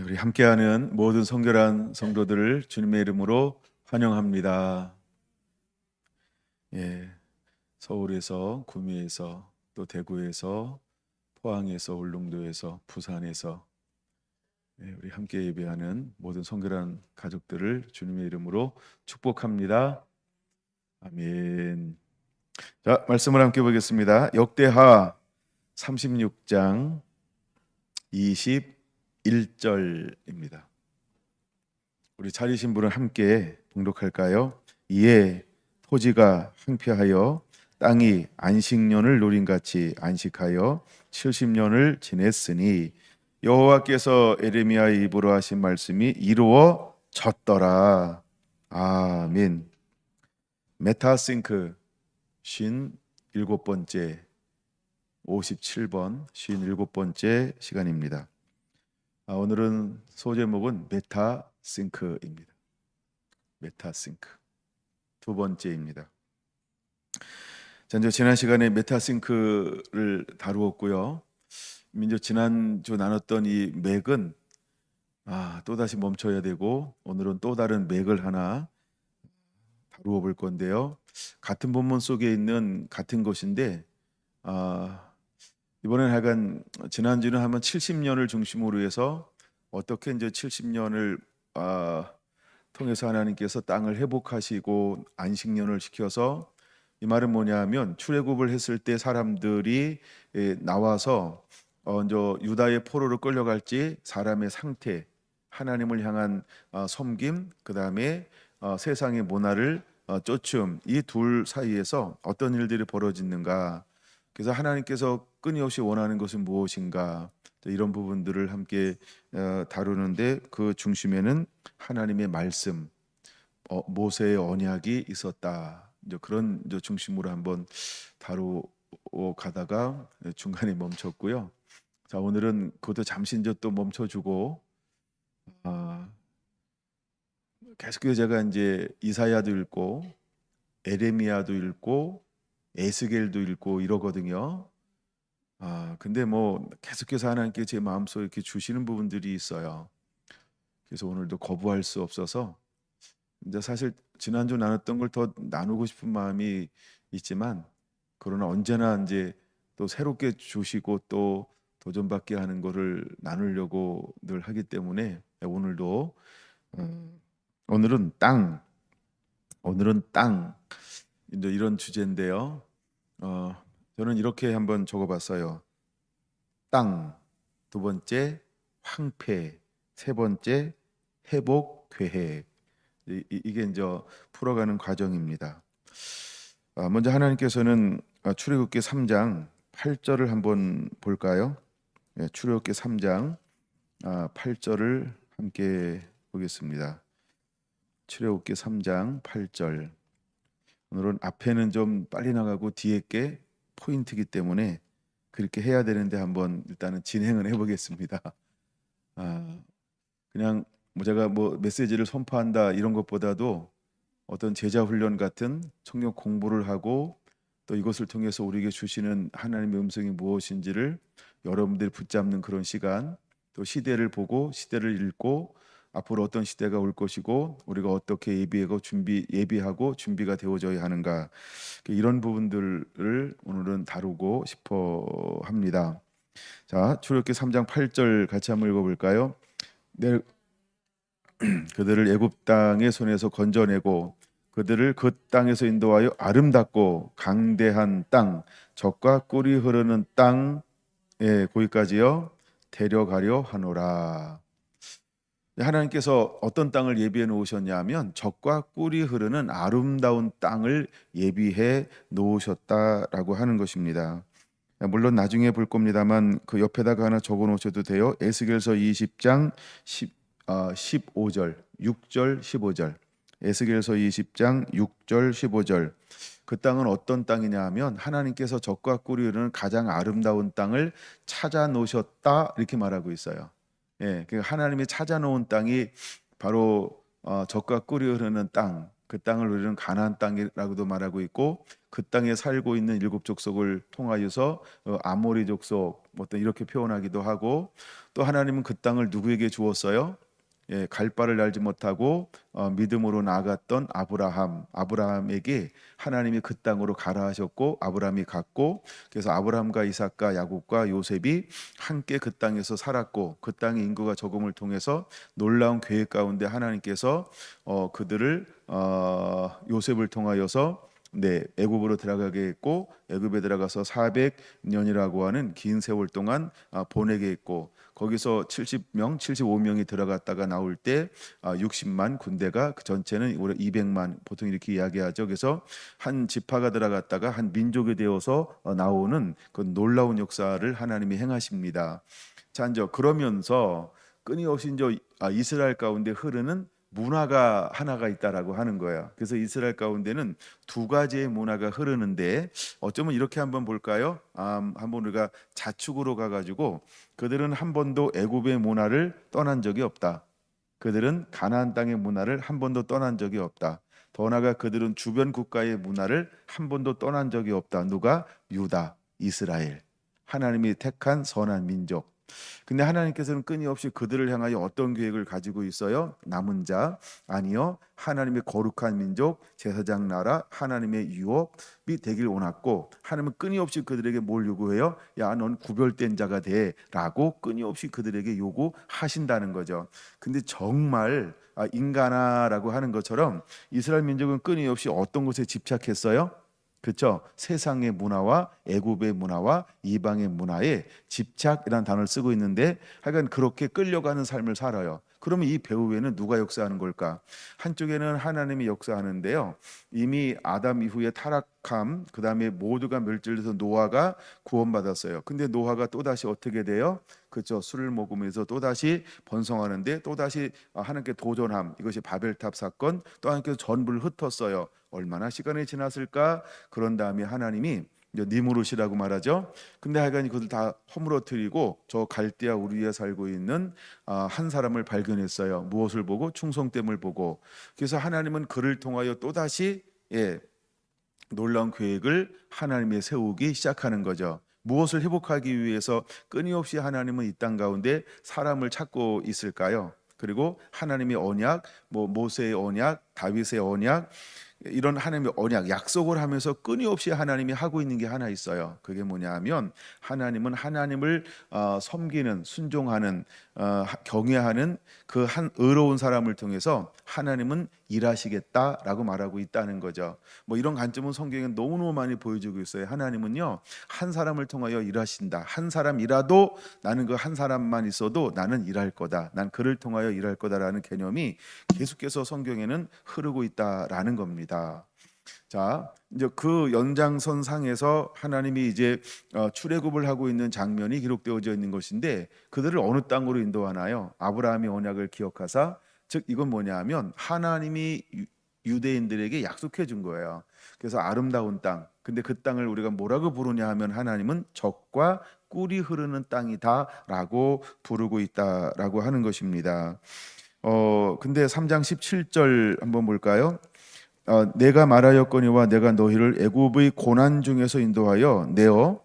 우리 함께하는 모든 성결한 성도들을 주님의 이름으로 환영합니다. 예, 서울에서, 구미에서, 또 대구에서, 포항에서, 울릉도에서, 부산에서 우리 함께 예배하는 모든 성결한 가족들을 주님의 이름으로 축복합니다. 아멘. 자, 말씀을 함께 보겠습니다. 역대하 36장 21절입니다. 우리 차리신 분은 함께 봉독할까요? 이에 토지가 황폐하여 땅이 안식년을 누린같이 안식하여 70년을 지냈으니 여호와께서 에레미야의 입으로 하신 말씀이 이루어졌더라. 아멘. 메타싱크 57번째 57번 57번째 시간입니다. 오늘은 소제목은 메타싱크입니다. 메타싱크 두 번째입니다. 지난 시간에 메타싱크를 다루었고요. 지난주 나눴던 이 맥은 또다시 멈춰야 되고, 오늘은 또 다른 맥을 하나 다루어 볼 건데요. 같은 본문 속에 있는 같은 것인데 이번엔 하여간 지난주는 한번 70년을 중심으로 해서 어떻게 이제 70년을 통해서 하나님께서 땅을 회복하시고 안식년을 시켜서, 이 말은 뭐냐면 출애굽을 했을 때 사람들이 나와서 이제 유다의 포로로 끌려갈지 사람의 상태, 하나님을 향한 섬김, 그 다음에 세상의 문화를 쫓음, 이 둘 사이에서 어떤 일들이 벌어지는가, 그래서 하나님께서 끊임없이 원하는 것은 무엇인가, 이런 부분들을 함께 다루는데 그 중심에는 하나님의 말씀, 모세의 언약이 있었다. 이제 그런 이제 중심으로 한번 다루어 가다가 중간에 멈췄고요. 자, 오늘은 그것도 잠시 이제 또 멈춰주고 계속해서 제가 이제 이사야도 읽고 에레미야도 읽고 에스겔도 읽고 이러거든요. 근데 뭐 계속해서 하나님께 제 마음속에 이렇게 주시는 부분들이 있어요. 그래서 오늘도 거부할 수 없어서, 이제 사실 지난주 나눴던 걸 더 나누고 싶은 마음이 있지만, 그러나 언제나 이제 또 새롭게 주시고 또 도전받게 하는 거를 나누려고 늘 하기 때문에 오늘도 오늘은 땅 이제 이런 주제인데요. 저는 이렇게 한번 적어봤어요. 땅, 두 번째 황폐, 세 번째 회복 계획. 이게 이제 풀어가는 과정입니다. 먼저 하나님께서는 출애굽기 3장 8절을 한번 볼까요? 출애굽기 3장 8절을 함께 보겠습니다. 출애굽기 3장 8절. 오늘은 앞에는 좀 빨리 나가고 뒤에 게 포인트이기 때문에 그렇게 해야 되는데 한번 일단은 진행을 해보겠습니다. 그냥 제가 메시지를 선포한다 이런 것보다도 어떤 제자 훈련 같은 청년 공부를 하고, 또 이것을 통해서 우리에게 주시는 하나님의 음성이 무엇인지를 여러분들이 붙잡는 그런 시간, 또 시대를 보고 시대를 읽고 앞으로 어떤 시대가 올 것이고 우리가 어떻게 예비하고 준비가 되어져야 하는가, 이런 부분들을 오늘은 다루고 싶어 합니다. 자, 출애굽기 3장 8절 같이 한번 읽어볼까요? 그들을 애굽 땅의 손에서 건져내고 그들을 그 땅에서 인도하여 아름답고 강대한 땅, 젖과 꿀이 흐르는 땅에, 거기까지요 데려가려 하노라. 하나님께서 어떤 땅을 예비해 놓으셨냐면 젖과 꿀이 흐르는 아름다운 땅을 예비해 놓으셨다라고 하는 것입니다. 물론 나중에 볼 겁니다만 그 옆에다가 하나 적어 놓으셔도 돼요. 에스겔서 20장 15절, 6절, 15절. 에스겔서 20장 6절, 15절. 그 땅은 어떤 땅이냐 하면 하나님께서 젖과 꿀이 흐르는 가장 아름다운 땅을 찾아 놓으셨다, 이렇게 말하고 있어요. 그러니까 하나님이 찾아 놓은 땅이 바로 젖과 꿀이 흐르는 땅, 그 땅을 우리는 가나안 땅이라고도 말하고 있고, 그 땅에 살고 있는 일곱 족속을 통하여서 아모리 족속 어떤 이렇게 표현하기도 하고, 또 하나님은 그 땅을 누구에게 주었어요? 예, 갈 바를 알지 못하고 믿음으로 나아갔던 아브라함에게 하나님이 그 땅으로 가라 하셨고, 아브라함이 갔고, 그래서 아브라함과 이삭과 야곱과 요셉이 함께 그 땅에서 살았고, 그 땅의 인구가 적음을 통해서 놀라운 계획 가운데 하나님께서 그들을 요셉을 통하여서 애굽으로 들어가게 했고, 애굽에 들어가서 400년이라고 하는 긴 세월 동안 보내게 했고, 거기서 70명, 75명이 들어갔다가 나올 때 60만 군대가, 그 전체는 올해 200만 보통 이렇게 이야기하죠. 그래서 한 지파가 들어갔다가 한 민족이 되어서 나오는 그 놀라운 역사를 하나님이 행하십니다. 자, 이제 그러면서 끊임없이 이제 이스라엘 가운데 흐르는 문화가 하나가 있다라고 하는 거예요. 그래서 이스라엘 가운데는 두 가지의 문화가 흐르는데, 어쩌면 이렇게 한번 볼까요? 한번 우리가 자축으로 가가지고, 그들은 한 번도 애굽의 문화를 떠난 적이 없다. 그들은 가나안 땅의 문화를 한 번도 떠난 적이 없다. 더 나아가 그들은 주변 국가의 문화를 한 번도 떠난 적이 없다. 누가? 유다, 이스라엘. 하나님이 택한 선한 민족. 근데 하나님께서는 끊임없이 그들을 향하여 어떤 계획을 가지고 있어요? 남은 자, 아니요, 하나님의 거룩한 민족, 제사장 나라, 하나님의 유업이 되길 원했고, 하나님은 끊임없이 그들에게 뭘 요구해요? 야, 넌 구별된 자가 돼 라고 끊임없이 그들에게 요구하신다는 거죠. 근데 정말 인간아라고 하는 것처럼 이스라엘 민족은 끊임없이 어떤 것에 집착했어요? 그렇죠? 세상의 문화와 애굽의 문화와 이방의 문화에 집착이라는 단어를 쓰고 있는데, 하여간 그렇게 끌려가는 삶을 살아요. 그러면 이 배후에는 누가 역사하는 걸까? 한쪽에는 하나님이 역사하는데요, 이미 아담 이후에 타락함, 그 다음에 모두가 멸절돼서 노아가 구원받았어요. 근데 노아가 또다시 어떻게 돼요? 그렇죠? 술을 먹으면서 또다시 번성하는데, 또다시 하나님께 도전함, 이것이 바벨탑 사건, 또 하나님께서 전부를 흩었어요. 얼마나 시간이 지났을까? 그런 다음에 하나님이 니무롯이라고 말하죠. 근데 하여간 그들 다 허물어뜨리고 저 갈대아 우르에 살고 있는 한 사람을 발견했어요. 무엇을 보고? 충성됨을 보고. 그래서 하나님은 그를 통하여 또다시 놀라운 계획을 하나님이 세우기 시작하는 거죠. 무엇을 회복하기 위해서 끊임없이 하나님은 이 땅 가운데 사람을 찾고 있을까요? 그리고 하나님의 언약, 모세의 언약, 다윗의 언약, 이런 하나님의 언약, 약속을 하면서 끊임없이 하나님이 하고 있는 게 하나 있어요. 그게 뭐냐 하면, 하나님은 하나님을 섬기는, 순종하는, 경외하는 그 한 의로운 사람을 통해서 하나님은 일하시겠다라고 말하고 있다는 거죠. 이런 관점은 성경에 너무너무 많이 보여주고 있어요. 하나님은요, 한 사람을 통하여 일하신다. 한 사람이라도, 나는 그 한 사람만 있어도 나는 일할 거다. 난 그를 통하여 일할 거다라는 개념이 계속해서 성경에는 흐르고 있다라는 겁니다. 자, 이제 그 연장선상에서 하나님이 이제 출애굽을 하고 있는 장면이 기록되어져 있는 것인데, 그들을 어느 땅으로 인도하나요? 아브라함의 언약을 기억하사, 즉 이건 뭐냐면 하나님이 유대인들에게 약속해 준 거예요. 그래서 아름다운 땅. 근데 그 땅을 우리가 뭐라고 부르냐 하면, 하나님은 젖과 꿀이 흐르는 땅이다라고 부르고 있다라고 하는 것입니다. 근데 3장 17절 한번 볼까요? 내가 말하였거니와 내가 너희를 애굽의 고난 중에서 인도하여 내어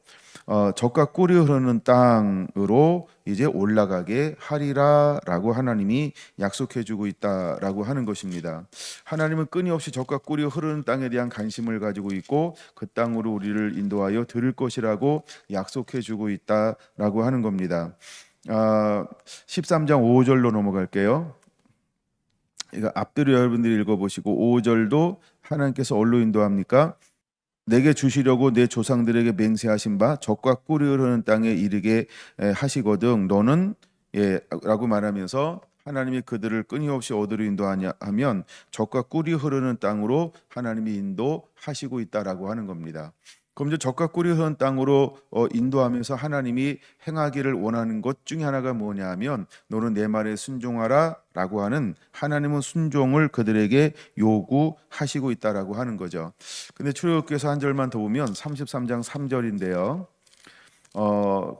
젖과 꿀이 흐르는 땅으로 이제 올라가게 하리라라고 하나님이 약속해주고 있다라고 하는 것입니다. 하나님은 끊임없이 젖과 꿀이 흐르는 땅에 대한 관심을 가지고 있고, 그 땅으로 우리를 인도하여 들을 것이라고 약속해주고 있다라고 하는 겁니다. 13장 5절로 넘어갈게요. 이거 앞뒤로 여러분들이 읽어보시고, 5절도 하나님께서 어디로 인도합니까? 내게 주시려고 내 조상들에게 맹세하신 바 젖과 꿀이 흐르는 땅에 이르게 하시거든 너는 라고 말하면서, 하나님이 그들을 끊임없이 어디로 인도하냐 하면 젖과 꿀이 흐르는 땅으로 하나님이 인도하시고 있다라고 하는 겁니다. 그럼 이제 젖과 꿀이 흐르는 땅으로 인도하면서 하나님이 행하기를 원하는 것 중에 하나가 뭐냐 하면, 너는 내 말에 순종하라 라고 하는, 하나님은 순종을 그들에게 요구하시고 있다라고 하는 거죠. 근데 출애굽기에서 한 절만 더 보면 33장 3절인데요.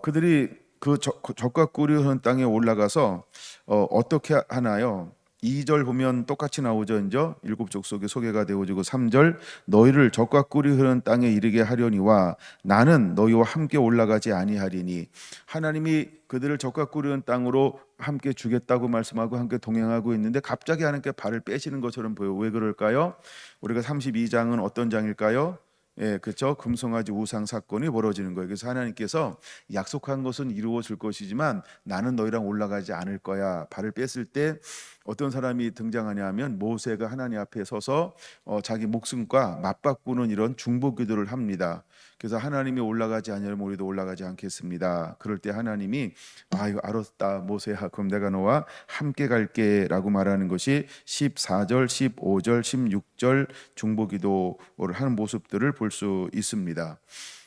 그들이 그 젖과 꿀이 흐르는 땅에 올라가서 어떻게 하나요? 2절 보면 똑같이 나오죠. 이제 일곱 족속이 소개가 되어지고 3절 너희를 적과 꿀이 흐르는 땅에 이르게 하려니와 나는 너희와 함께 올라가지 아니하리니 하나님이 그들을 적과 꿀이 흐르는 땅으로 함께 주겠다고 말씀하고 함께 동행하고 있는데 갑자기 하나님께 발을 빼시는 것처럼 보여. 왜 그럴까요? 우리가 32장은 어떤 장일까요? 예, 그렇죠. 금송아지 우상 사건이 벌어지는 거예요. 그래서 하나님께서 약속한 것은 이루어질 것이지만 나는 너희랑 올라가지 않을 거야. 발을 뺐을 때 어떤 사람이 등장하냐면 모세가 하나님 앞에 서서 자기 목숨과 맞바꾸는 이런 중보 기도를 합니다. 그래서 하나님이 올라가지 않으면 우리도 올라가지 않겠습니다. 그럴 때 하나님이 이거 알았다 모세야, 그럼 내가 너와 함께 갈게라고 말하는 것이 14절, 15절, 16절 중보 기도를 하는 모습들을 볼 수 있습니다.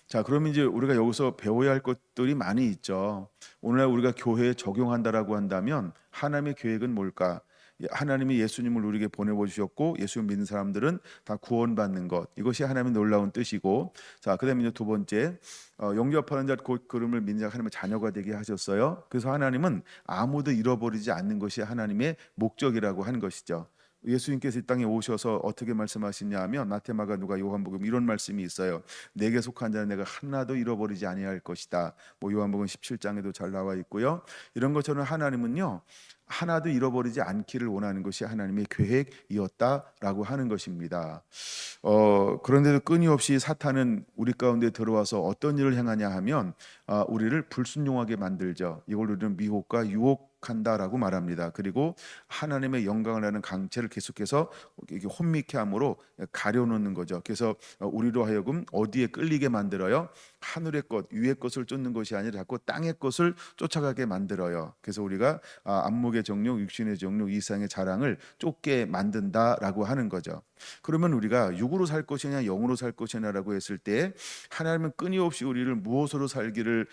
자, 그럼 이제 우리가 여기서 배워야 할 것들이 많이 있죠. 오늘날 우리가 교회에 적용한다라고 한다면 하나님의 계획은 뭘까? 하나님이 예수님을 우리에게 보내주셨고 예수님 믿는 사람들은 다 구원받는 것, 이것이 하나님의 놀라운 뜻이고, 자, 그다음에 이제 두 번째, 영접하는 자 곧 그름을 믿는 자 하나님의 자녀가 되게 하셨어요. 그래서 하나님은 아무도 잃어버리지 않는 것이 하나님의 목적이라고 하는 것이죠. 예수님께서 이 땅에 오셔서 어떻게 말씀하시냐 하면 마태마가 누가 요한복음 이런 말씀이 있어요. 내게 속한 자는 내가 하나도 잃어버리지 아니할 것이다. 뭐 요한복음 17장에도 잘 나와 있고요. 이런 것처럼 하나님은요 하나도 잃어버리지 않기를 원하는 것이 하나님의 계획이었다라고 하는 것입니다. 그런데도 끊임없이 사탄은 우리 가운데 들어와서 어떤 일을 행하냐 하면 우리를 불순종하게 만들죠. 이걸 우리는 미혹과 유혹한다라고 말합니다. 그리고 하나님의 영광을 하는 강체를 계속해서 혼미케 함으로 가려놓는 거죠. 그래서 우리로 하여금 어디에 끌리게 만들어요? 하늘의 것, 위의 것을 쫓는 것이 아니라 자꾸 땅의 것을 쫓아가게 만들어요. 그래서 우리가 안목의 정욕, 육신의 정욕, 이상의 자랑을 쫓게 만든다라고 하는 거죠. 그러면 우리가 육으로 살 것이냐 영으로 살 것이냐라고 했을 때 하나님은 끊임없이 우리를 무엇으로 살기를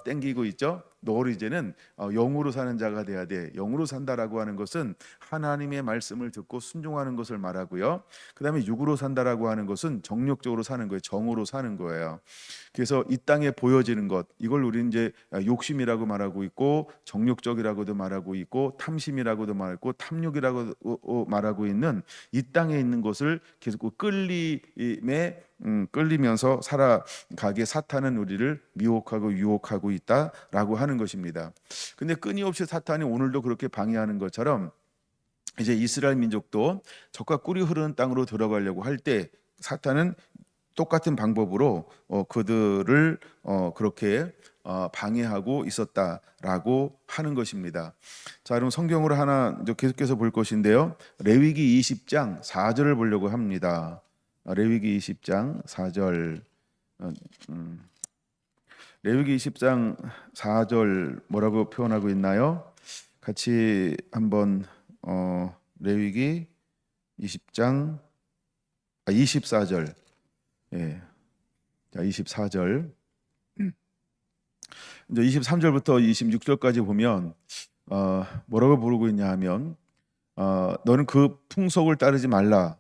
땡기고 있죠. 너를 이제는 영으로 사는 자가 돼야 돼. 영으로 산다라고 하는 것은 하나님의 말씀을 듣고 순종하는 것을 말하고요. 그 다음에 육으로 산다라고 하는 것은 정욕적으로 사는 거예요. 정으로 사는 거예요. 그래서 이 땅에 보여지는 것, 이걸 우리는 이제 욕심이라고 말하고 있고 정욕적이라고도 말하고 있고 탐심이라고도 말하고 탐욕이라고 말하고 있는 이 땅에 있는 것을 계속 끌리면서 살아가게 사탄은 우리를 미혹하고 유혹하고 있다라고 하는 것입니다. 근데 끊임없이 사탄이 오늘도 그렇게 방해하는 것처럼 이제 이스라엘 민족도 적과 꿀이 흐르는 땅으로 들어가려고 할 때 사탄은 똑같은 방법으로 그들을 그렇게 방해하고 있었다라고 하는 것입니다. 자, 그럼 성경으로 하나 계속해서 볼 것인데요. 레위기 20장 4절을 보려고 합니다. 레위기 20장 4절. 레위기 20장 4절 뭐라고 표현하고 있나요? 같이 한번 레위기 20장 24절. 예. 자, 24절. 이제 23절부터 26절까지 보면 뭐라고 부르고 있냐 하면 너는 그 풍속을 따르지 말라.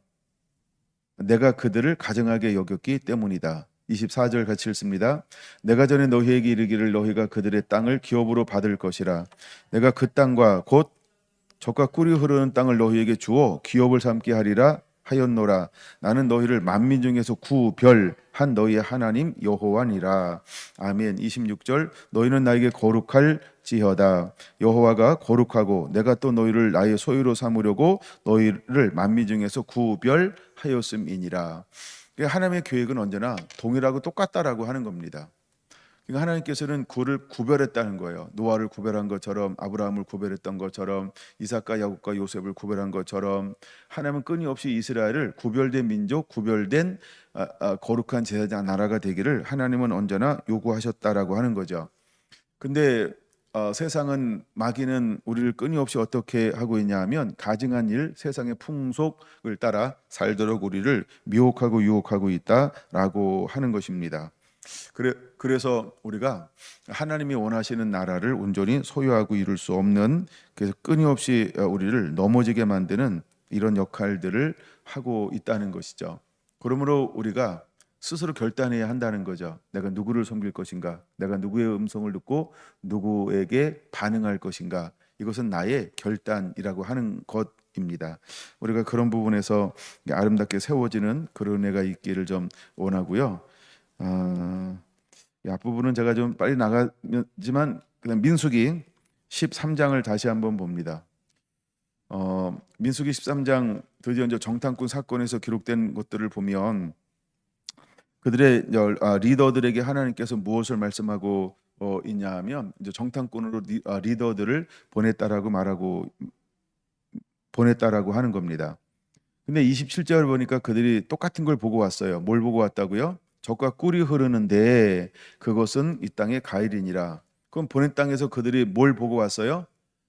내가 그들을 가증하게 여겼기 때문이다. 24절 같이 읽습니다. 내가 전에 너희에게 이르기를 너희가 그들의 땅을 기업으로 받을 것이라. 내가 그 땅과 곧 젖과 꿀이 흐르는 땅을 너희에게 주어 기업을 삼게 하리라 하였노라. 나는 너희를 만민 중에서 구별한 너희의 하나님 여호와니라. 아멘. 26절 너희는 나에게 거룩할지어다. 여호와가 거룩하고 내가 또 너희를 나의 소유로 삼으려고 너희를 만민 중에서 구별하였음이니라. 하나님의 계획은 언제나 동일하고 똑같다라고 하는 겁니다. 그러니까 하나님께서는 그를 구별했다는 거예요. 노아를 구별한 것처럼, 아브라함을 구별했던 것처럼, 이삭과 야곱과 요셉을 구별한 것처럼 하나님은 끊임없이 이스라엘을 구별된 민족, 구별된 거룩한 제사장 나라가 되기를 하나님은 언제나 요구하셨다라고 하는 거죠. 근데 세상은, 마귀는 우리를 끊임없이 어떻게 하고 있냐 하면 가증한 일, 세상의 풍속을 따라 살도록 우리를 미혹하고 유혹하고 있다라고 하는 것입니다. 그래서 우리가 하나님이 원하시는 나라를 온전히 소유하고 이룰 수 없는, 그래서 끊임없이 우리를 넘어지게 만드는 이런 역할들을 하고 있다는 것이죠. 그러므로 우리가 스스로 결단해야 한다는 거죠. 내가 누구를 섬길 것인가? 내가 누구의 음성을 듣고 누구에게 반응할 것인가? 이것은 나의 결단이라고 하는 것입니다. 우리가 그런 부분에서 아름답게 세워지는 그런 은혜가 있기를 좀 원하고요. 이 앞부분은 제가 좀 빨리 나가지만 그다음 민수기 13장을 다시 한번 봅니다. 민수기 13장 드디어 이제 정탐꾼 사건에서 기록된 것들을 보면 그들의 리더들에게 하나님께서 무엇을 말씀하고 있냐 하면 이제 정탐꾼으로 리더들을 보냈다라고 하는 겁니다. 근데 27절 보니까 그들이 똑같은 걸 보고 왔어요. 뭘 보고 왔다고요? 적과 꿀이 흐르는데 그것은 이 땅의 가일이니라. 그럼 보낸 땅에서 그들이 뭘 보고 왔어요?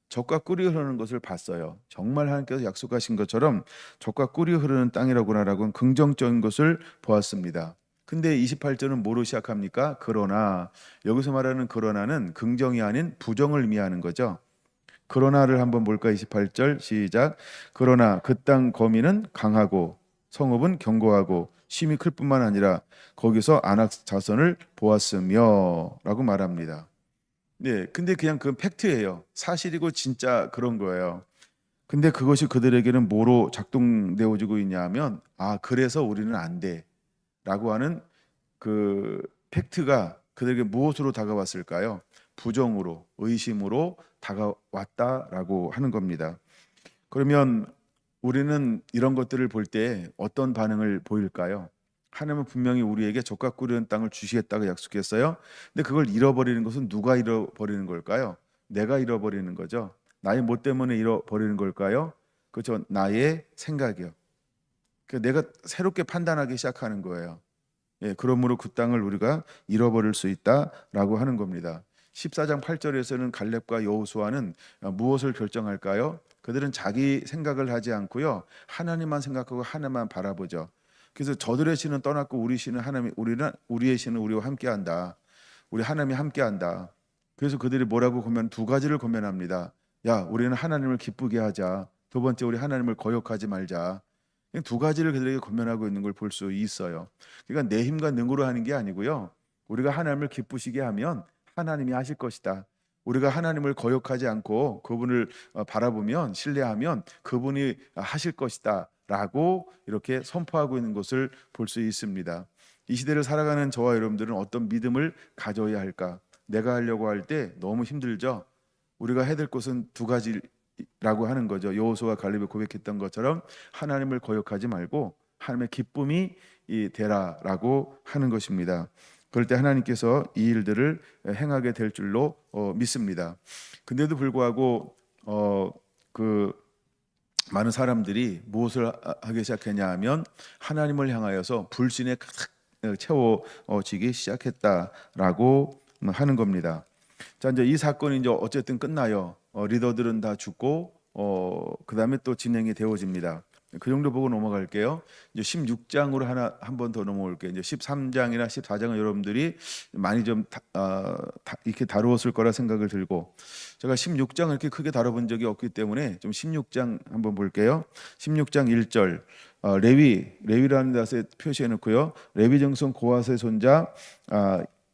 적과 꿀이 흐르는 것을 봤어요. 정말 하나님께서 약속하신 것처럼 적과 꿀이 흐르는 땅이라구나라고 긍정적인 것을 보았습니다. 근데 28절은 뭐로 시작합니까? 그러나, 여기서 말하는 그러나는 긍정이 아닌 부정을 의미하는 거죠. 그러나를 한번 볼까? 28절 시작. 그러나 그 땅 거민은 강하고 성읍은 견고하고 심히 클 뿐만 아니라 거기서 안악 자손을 보았으며 라고 말합니다. 네, 근데 그냥 그건 팩트예요. 사실이고 진짜 그런 거예요. 근데 그것이 그들에게는 뭐로 작동되어지고 있냐 하면 그래서 우리는 안 돼 라고 하는 그 팩트가 그들에게 무엇으로 다가왔을까요? 부정으로, 의심으로 다가왔다라고 하는 겁니다. 그러면 우리는 이런 것들을 볼 때 어떤 반응을 보일까요? 하나님은 분명히 우리에게 적과 꿀이는 땅을 주시겠다고 약속했어요. 근데 그걸 잃어버리는 것은 누가 잃어버리는 걸까요? 내가 잃어버리는 거죠. 나의 뭐 때문에 잃어버리는 걸까요? 그렇죠. 나의 생각이요. 내가 새롭게 판단하기 시작하는 거예요. 예, 그러므로 그 땅을 우리가 잃어버릴 수 있다라고 하는 겁니다. 14장 8절에서는 갈렙과 여호수아는 무엇을 결정할까요? 그들은 자기 생각을 하지 않고요. 하나님만 생각하고 하나님만 바라보죠. 그래서 저들의 신은 떠났고 우리 신은 하나님, 우리의 신은 우리와 함께한다. 우리 하나님이 함께한다. 그래서 그들이 뭐라고 두 가지를 고면합니다. 야, 우리는 하나님을 기쁘게 하자. 두 번째, 우리 하나님을 거역하지 말자. 두 가지를 그들에게 권면하고 있는 걸 볼 수 있어요. 그러니까 내 힘과 능으로 하는 게 아니고요. 우리가 하나님을 기쁘시게 하면 하나님이 하실 것이다. 우리가 하나님을 거역하지 않고 그분을 바라보면 신뢰하면 그분이 하실 것이다 라고 이렇게 선포하고 있는 것을 볼 수 있습니다. 이 시대를 살아가는 저와 여러분들은 어떤 믿음을 가져야 할까? 내가 하려고 할 때 너무 힘들죠. 우리가 해야 될 것은 두 가지라고 하는 거죠. 여호수아와 갈렙이 고백했던 것처럼 하나님을 거역하지 말고 하나님의 기쁨이 되라라고 하는 것입니다. 그럴 때 하나님께서 이 일들을 행하게 될 줄로 믿습니다. 근데도 불구하고 그 많은 사람들이 무엇을 하기 시작했냐 하면 하나님을 향하여서 불신에 가득 채워지기 시작했다라고 하는 겁니다. 자, 이제 이 사건이 이제 어쨌든 끝나요. 리더들은 다 죽고 그다음에 또 진행이 되어집니다. 그 정도 보고 넘어갈게요. 이제 16장으로 한 번 더 넘어올게요. 이제 13장이나 14장은 여러분들이 많이 좀 이렇게 다루었을 거라 생각을 들고 제가 16장을 이렇게 크게 다뤄본 적이 없기 때문에 좀 16장 한번 볼게요. 16장 1절 레위라는 데서 표시해 놓고요. 레위 정손 고핫의 손자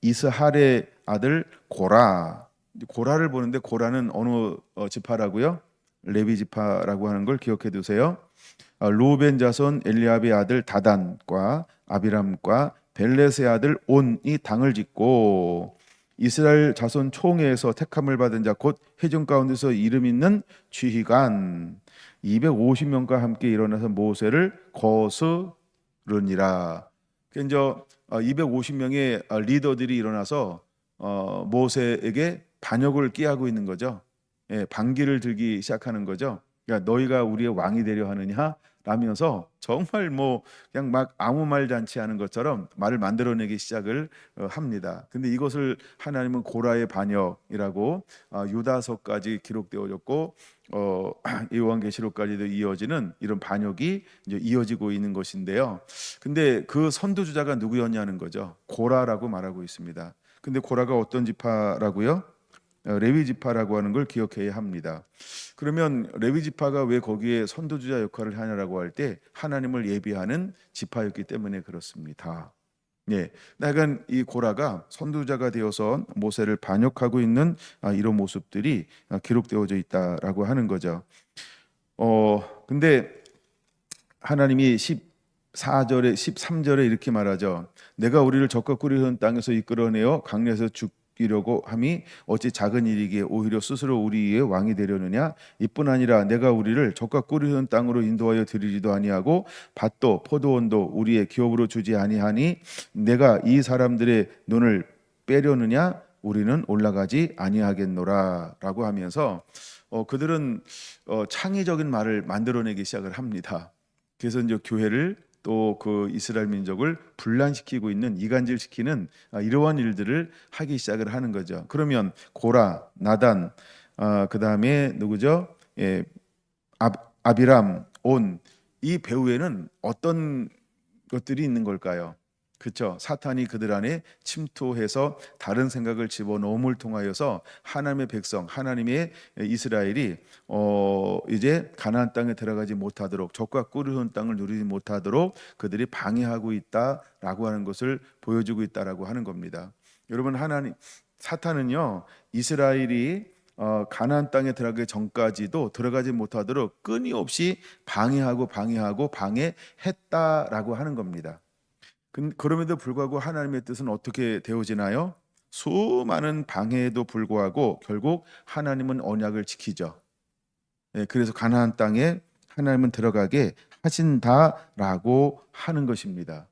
이스할의 아들 고라를 보는데 고라는 어느 지파라고요? 레위 지파라고 하는 걸 기억해 두세요. 루벤 자손 엘리압의 아들 다단과 아비람과 벨렛의 아들 온이 당을 짓고 이스라엘 자손 총회에서 택함을 받은 자 곧 회중 가운데서 이름 있는 지휘관 250명과 함께 일어나서 모세를 거스르니라. 이제 250명의 리더들이 일어나서 모세에게 반역을 끼하고 있는 거죠. 예, 반기를 들기 시작하는 거죠. 야, 너희가 우리의 왕이 되려 하느냐? 라면서 정말 그냥 막 아무 말 잔치 하는 것처럼 말을 만들어내기 시작을 합니다. 근데 이것을 하나님은 고라의 반역이라고 유다서까지 기록되어졌고 요한계시록까지도 이어지는 이런 반역이 이제 이어지고 있는 것인데요. 근데 그 선두주자가 누구였냐는 거죠. 고라라고 말하고 있습니다. 근데 고라가 어떤 지파라고요? 레위 지파라고 하는 걸 기억해야 합니다. 그러면 레위 지파가 왜 거기에 선두주자 역할을 하냐라고 할 때 하나님을 예비하는 지파였기 때문에 그렇습니다. 예, 약간 이 고라가 선두자가 되어서 모세를 반역하고 있는 이런 모습들이 기록되어져 있다라고 하는 거죠. 근데 하나님이 14절에 13절에 이렇게 말하죠. 내가 우리를 적과 꿀이 흐르는 땅에서 이끌어내어 강야에서 죽이려고 함이 어찌 작은 일이기에 오히려 스스로 우리의 왕이 되려느냐. 이뿐 아니라 내가 우리를 적과 꿀이 흐르는 땅으로 인도하여 드리지도 아니하고 밭도 포도원도 우리의 기업으로 주지 아니하니 내가 이 사람들의 눈을 빼려느냐. 우리는 올라가지 아니하겠노라라고 하면서 그들은 창의적인 말을 만들어내기 시작을 합니다. 그래서 이제 교회를 또 그 이스라엘 민족을 분란시키고 있는 이간질시키는 이러한 일들을 하기 시작을 하는 거죠. 그러면 고라, 나단, 그다음에 누구죠? 예, 아비람, 온 이 배후에는 어떤 것들이 있는 걸까요? 그렇죠. 사탄이 그들 안에 침투해서 다른 생각을 집어넣음을 통하여서 하나님의 백성, 하나님의 이스라엘이 이제 가나안 땅에 들어가지 못하도록 적과 꿀이 흐르는 땅을 누리지 못하도록 그들이 방해하고 있다라고 하는 것을 보여주고 있다라고 하는 겁니다. 여러분 사탄은요 이스라엘이 가나안 땅에 들어가기 전까지도 들어가지 못하도록 끊임없이 방해했다라고 하는 겁니다. 그럼에도 불구하고 하나님의 뜻은 어떻게 되어지나요? 수많은 방해에도 불구하고 결국 하나님은 언약을 지키죠. 그래서 가나안 땅에 하나님은 들어가게 하신다라고 하는 것입니다.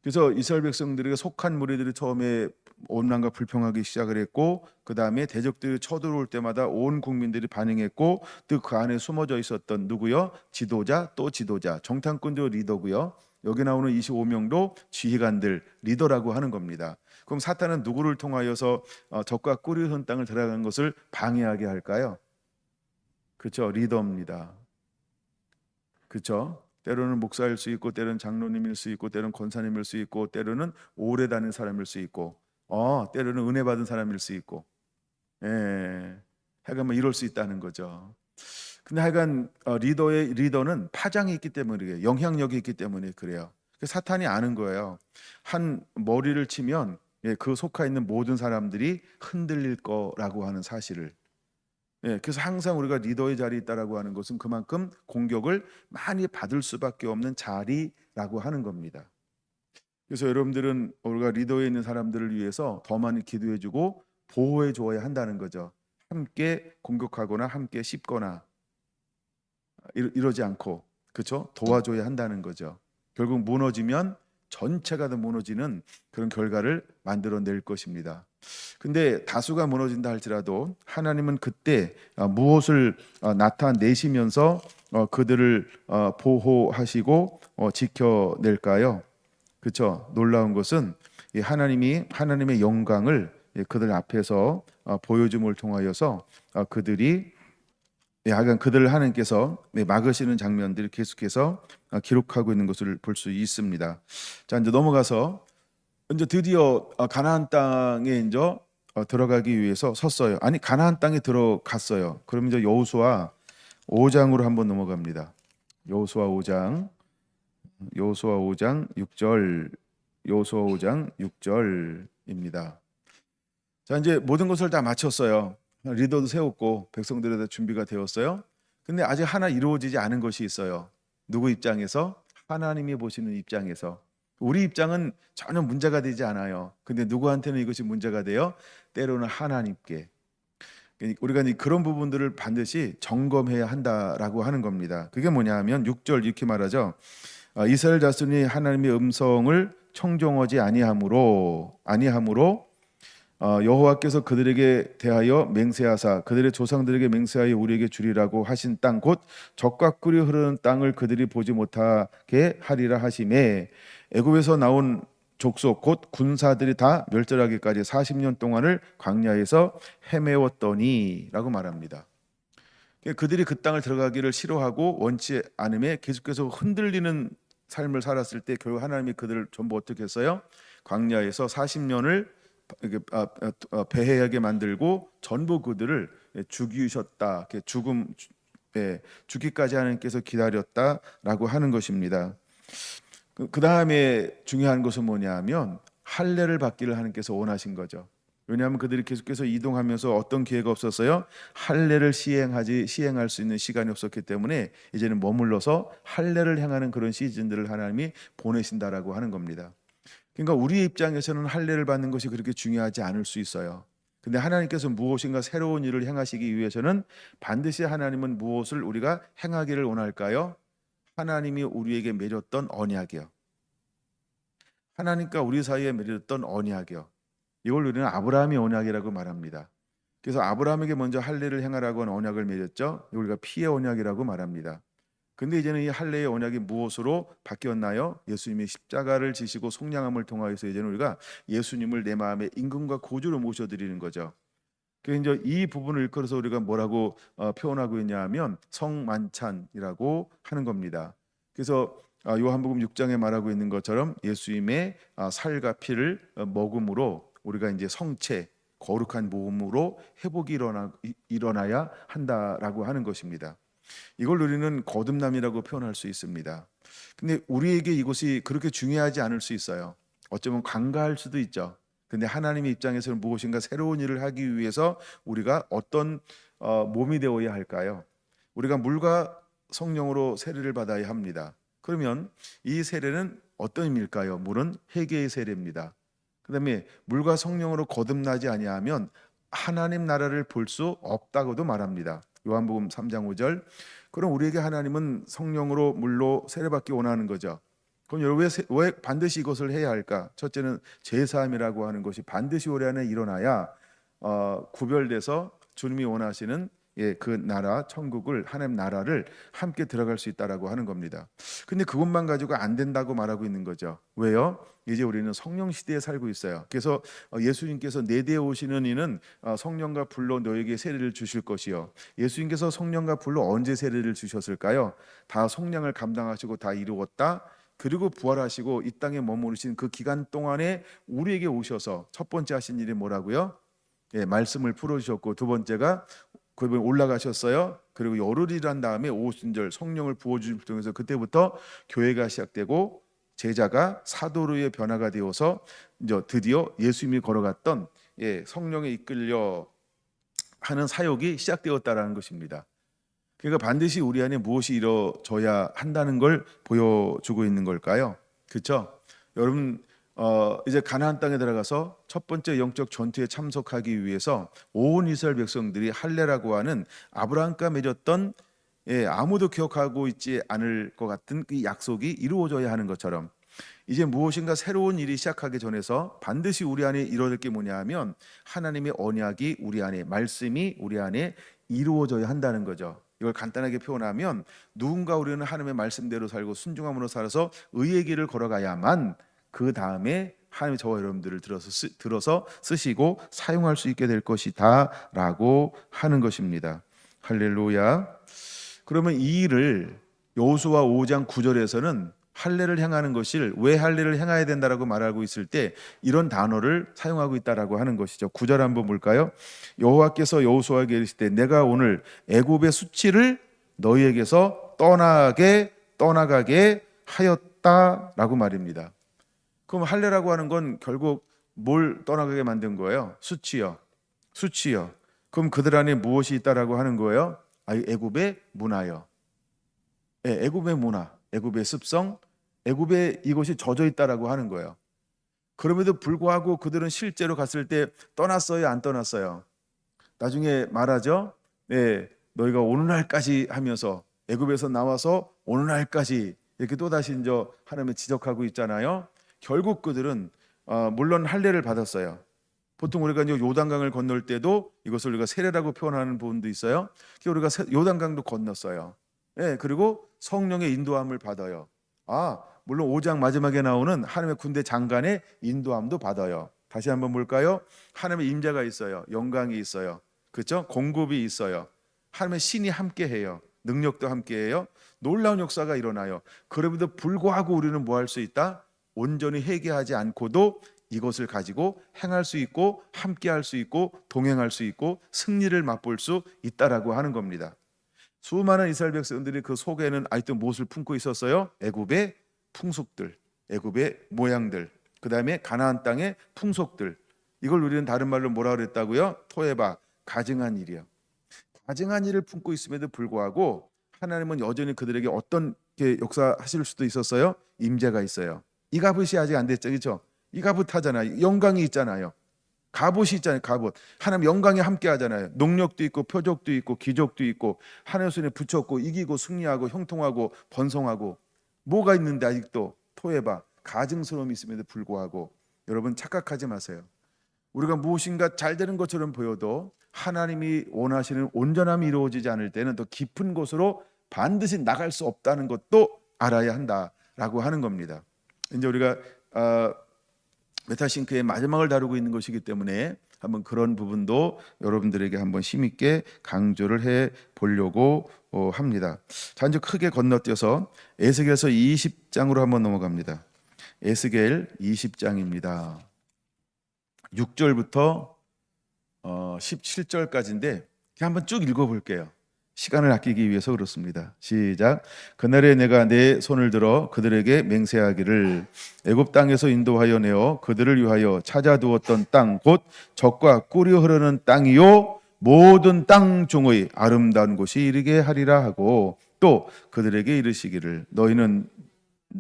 그래서 이스라엘 백성들에게 속한 무리들이 처음에 온난과 불평하기 시작을 했고 그 다음에 대적들이 쳐들어올 때마다 온 국민들이 반응했고 또 그 안에 숨어져 있었던 누구요? 지도자 또 지도자 정탐꾼도 리더고요. 여기 나오는 25명도 지휘관들 리더라고 하는 겁니다. 그럼 사탄은 누구를 통하여서 적과 꿀이 흐른 땅을 들어간 것을 방해하게 할까요? 그렇죠. 리더입니다. 그렇죠. 때로는 목사일 수 있고 때로는 장로님일 수 있고 때로는 권사님일 수 있고 때로는 오래 다닌 사람일 수 있고 때로는 은혜 받은 사람일 수 있고 하여간 뭐 이럴 수 있다는 거죠. 근데 하여간 리더는 파장이 있기 때문에 그래요. 영향력이 있기 때문에 그래요. 사탄이 아는 거예요. 한 머리를 치면 그 속해 있는 모든 사람들이 흔들릴 거라고 하는 사실을. 그래서 항상 우리가 리더의 자리에 있다라고 하는 것은 그만큼 공격을 많이 받을 수밖에 없는 자리라고 하는 겁니다. 그래서 여러분들은 우리가 리더에 있는 사람들을 위해서 더 많이 기도해주고 보호해 줘야 한다는 거죠. 함께 공격하거나 함께 씹거나 이러지 않고 그렇죠? 도와줘야 한다는 거죠. 결국 무너지면 전체가 다 무너지는 그런 결과를 만들어낼 것입니다. 근데 다수가 무너진다 할지라도 하나님은 그때 무엇을 나타내시면서 그들을 보호하시고 지켜낼까요? 그렇죠? 놀라운 것은 하나님의 영광을 그들 앞에서 보여줌을 통하여서 그들을 하나님께서 막으시는 장면들을 계속해서 기록하고 있는 것을 볼 수 있습니다. 자, 이제 넘어가서 이제 드디어 가나안 땅에 이제 들어가기 위해서 섰어요. 아니 가나안 땅에 들어갔어요. 그럼 이제 여호수아 5장으로 한번 넘어갑니다. 여호수아 5장 6절 여호수아 5장 6절입니다. 자, 이제 모든 것을 다 마쳤어요. 리더도 세웠고 백성들에 다 준비가 되었어요. 근데 아직 하나 이루어지지 않은 것이 있어요. 누구 입장에서? 하나님이 보시는 입장에서. 우리 입장은 전혀 문제가 되지 않아요. 근데 누구한테는 이것이 문제가 돼요? 때로는 하나님께. 우리가 그런 부분들을 반드시 점검해야 한다라고 하는 겁니다. 그게 뭐냐 하면 6절 이렇게 말하죠. 이스라엘 자손이 하나님의 음성을 청종하지 아니하므로 여호와께서 그들에게 대하여 맹세하사 그들의 조상들에게 맹세하여 우리에게 주리라고 하신 땅 곧 젖과 꿀이 흐르는 땅을 그들이 보지 못하게 하리라 하시매 애굽에서 나온 족속 곧 군사들이 다 멸절하기까지 40년 동안을 광야에서 헤매웠더니라고 말합니다. 그들이 그 땅을 들어가기를 싫어하고 원치 않음에 계속해서 흔들리는 삶을 살았을 때 결국 하나님이 그들을 전부 어떻게 했어요? 광야에서 40년을 배회하게 만들고 전부 그들을 죽이셨다. 죽기까지 하나님께서 기다렸다라고 하는 것입니다. 그 다음에 중요한 것은 뭐냐면 할례를 받기를 하나님께서 원하신 거죠. 왜냐하면 그들이 계속해서 이동하면서 어떤 기회가 없었어요. 할례를 시행할 수 있는 시간이 없었기 때문에 이제는 머물러서 할례를 행하는 그런 시즌들을 하나님이 보내신다라고 하는 겁니다. 그러니까 우리의 입장에서는 할례를 받는 것이 그렇게 중요하지 않을 수 있어요. 근데 하나님께서 무엇인가 새로운 일을 행하시기 위해서는 반드시 하나님은 무엇을 우리가 행하기를 원할까요? 하나님이 우리에게 맺었던 언약이요. 하나님과 우리 사이에 맺었던 언약이요. 이걸 우리는 아브라함의 언약이라고 말합니다. 그래서 아브라함에게 먼저 할례를 행하라고 한 언약을 맺었죠. 우리가 피의 언약이라고 말합니다. 근데 이제는 이 할례의 언약이 무엇으로 바뀌었나요? 예수님이 십자가를 지시고 속량함을 통하여서 이제는 우리가 예수님을 내 마음의 임금과 구주로 모셔드리는 거죠. 그래서 이제 이 부분을 일컬어서 우리가 뭐라고 표현하고 있냐면 성만찬이라고 하는 겁니다. 그래서 요한복음 6장에 말하고 있는 것처럼 예수님의 살과 피를 먹음으로 우리가 이제 성체 거룩한 몸으로 회복이 일어나야 한다라고 하는 것입니다. 이걸 우리는 거듭남이라고 표현할 수 있습니다. 근데 우리에게 이것이 그렇게 중요하지 않을 수 있어요. 어쩌면 간과할 수도 있죠. 근데 하나님의 입장에서는 무엇인가 새로운 일을 하기 위해서 우리가 어떤 몸이 되어야 할까요? 우리가 물과 성령으로 세례를 받아야 합니다. 그러면 이 세례는 어떤 의미일까요? 물은 회개의 세례입니다. 그다음에 물과 성령으로 거듭나지 아니하면 하나님 나라를 볼 수 없다고도 말합니다. 요한복음 3장 5절. 그럼 우리에게 하나님은 성령으로 물로 세례받기 원하는 거죠. 그럼 여러분 왜 반드시 이것을 해야 할까? 첫째는 제사함이라고 하는 것이 반드시 올해 안에 일어나야 구별돼서 주님이 원하시는 그 나라 천국을 하나님 나라를 함께 들어갈 수 있다라고 하는 겁니다. 근데 그것만 가지고 안 된다고 말하고 있는 거죠. 왜요? 이제 우리는 성령 시대에 살고 있어요. 그래서 예수님께서 내 뒤에 오시는 이는 성령과 불로 너에게 세례를 주실 것이요. 예수님께서 성령과 불로 언제 세례를 주셨을까요? 다 성령을 감당하시고 다 이루었다. 그리고 부활하시고 이 땅에 머무르신 그 기간 동안에 우리에게 오셔서 첫 번째 하신 일이 뭐라고요? 말씀을 풀어주셨고 두 번째가 그분 올라가셨어요. 그리고 열흘이란 다음에 오순절 성령을 부어주심을 통해서 그때부터 교회가 시작되고 제자가 사도로의 변화가 되어서 이제 드디어 예수님이 걸어갔던 성령에 이끌려 하는 사역이 시작되었다라는 것입니다. 그러니까 반드시 우리 안에 무엇이 이루어져야 한다는 걸 보여주고 있는 걸까요? 그렇죠? 여러분 이제 가나안 땅에 들어가서 첫 번째 영적 전투에 참석하기 위해서 온 이스라엘 백성들이 할례라고 하는 아브라함과 맺었던 아무도 기억하고 있지 않을 것 같은 그 약속이 이루어져야 하는 것처럼 이제 무엇인가 새로운 일이 시작하기 전에서 반드시 우리 안에 이루어질 게 뭐냐 하면 하나님의 언약이 우리 안에 말씀이 우리 안에 이루어져야 한다는 거죠. 이걸 간단하게 표현하면 누군가 우리는 하나님의 말씀대로 살고 순종함으로 살아서 의의 길을 걸어가야만 그 다음에 하나님이 저와 여러분들을 들어서 쓰시고 사용할 수 있게 될 것이다 라고 하는 것입니다. 할렐루야. 그러면 이 일을 여호수아 5장 9절에서는 할례를 행하는 것을 왜 할례를 행해야 된다라고 말하고 있을 때 이런 단어를 사용하고 있다라고 하는 것이죠. 9절 한번 볼까요? 여호와께서 여호수아에게 이르시되 내가 오늘 애굽의 수치를 너희에게서 떠나가게 하였다라고 말입니다. 그럼 할례라고 하는 건 결국 뭘 떠나가게 만든 거예요? 수치요. 그럼 그들 안에 무엇이 있다라고 하는 거예요? 애굽의 문화요. 애굽의 문화, 애굽의 습성, 애굽에 이것이 젖어 있다라고 하는 거예요. 그럼에도 불구하고 그들은 실제로 갔을 때 떠났어요, 안 떠났어요? 나중에 말하죠. 너희가 오늘날까지 하면서 애굽에서 나와서 오늘날까지 이렇게 또다시 이제 하나님을 지적하고 있잖아요. 결국 그들은 물론 할례를 받았어요. 보통 우리가 이제 요단강을 건널 때도 이것을 우리가 세례라고 표현하는 부분도 있어요. 우리가 요단강도 건넜어요. 그리고 성령의 인도함을 받아요. 물론 5장 마지막에 나오는 하나님의 군대 장관의 인도함도 받아요. 다시 한번 볼까요? 하나님의 임재가 있어요. 영광이 있어요. 그렇죠? 공급이 있어요. 하나님의 신이 함께해요. 능력도 함께해요. 놀라운 역사가 일어나요. 그럼에도 불구하고 우리는 뭐 할 수 있다? 온전히 회개하지 않고도 이것을 가지고 행할 수 있고 함께할 수 있고 동행할 수 있고 승리를 맛볼 수 있다라고 하는 겁니다. 수많은 이스라엘 백성들이 그 속에는 아직도 무엇을 품고 있었어요? 애굽의 풍속들, 애굽의 모양들, 그다음에 가나안 땅의 풍속들, 이걸 우리는 다른 말로 뭐라 그랬다고요? 토에바, 가증한 일이요. 가증한 일을 품고 있음에도 불구하고 하나님은 여전히 그들에게 어떤 게 역사하실 수도 있었어요? 임재가 있어요. 이 갑옷이 아직 안 됐죠, 그렇죠? 이 갑옷 하잖아요. 영광이 있잖아요. 갑옷이 있잖아요. 갑옷. 하나님 영광에 함께 하잖아요. 능력도 있고 표적도 있고 기적도 있고 하나님 손에 붙였고 이기고 승리하고 형통하고 번성하고 뭐가 있는데 아직도 토해봐 가증스러움이 있음에도 불구하고 여러분 착각하지 마세요. 우리가 무엇인가 잘 되는 것처럼 보여도 하나님이 원하시는 온전함이 이루어지지 않을 때는 더 깊은 곳으로 반드시 나갈 수 없다는 것도 알아야 한다라고 하는 겁니다. 이제 우리가 메타싱크의 마지막을 다루고 있는 것이기 때문에 한번 그런 부분도 여러분들에게 한번 힘있게 강조를 해 보려고 합니다. 자, 이제 크게 건너뛰어서 에스겔서 20장으로 한번 넘어갑니다. 에스겔 20장입니다. 6절부터 17절까지인데 한번 쭉 읽어볼게요. 시간을 아끼기 위해서 그렇습니다. 시작. 그날에 내가 내 손을 들어 그들에게 맹세하기를 애굽 땅에서 인도하여 내어 그들을 위하여 찾아두었던 땅 곧 젖과 꿀이 흐르는 땅이요 모든 땅 중의 아름다운 곳이 이르게 하리라 하고 또 그들에게 이르시기를 너희는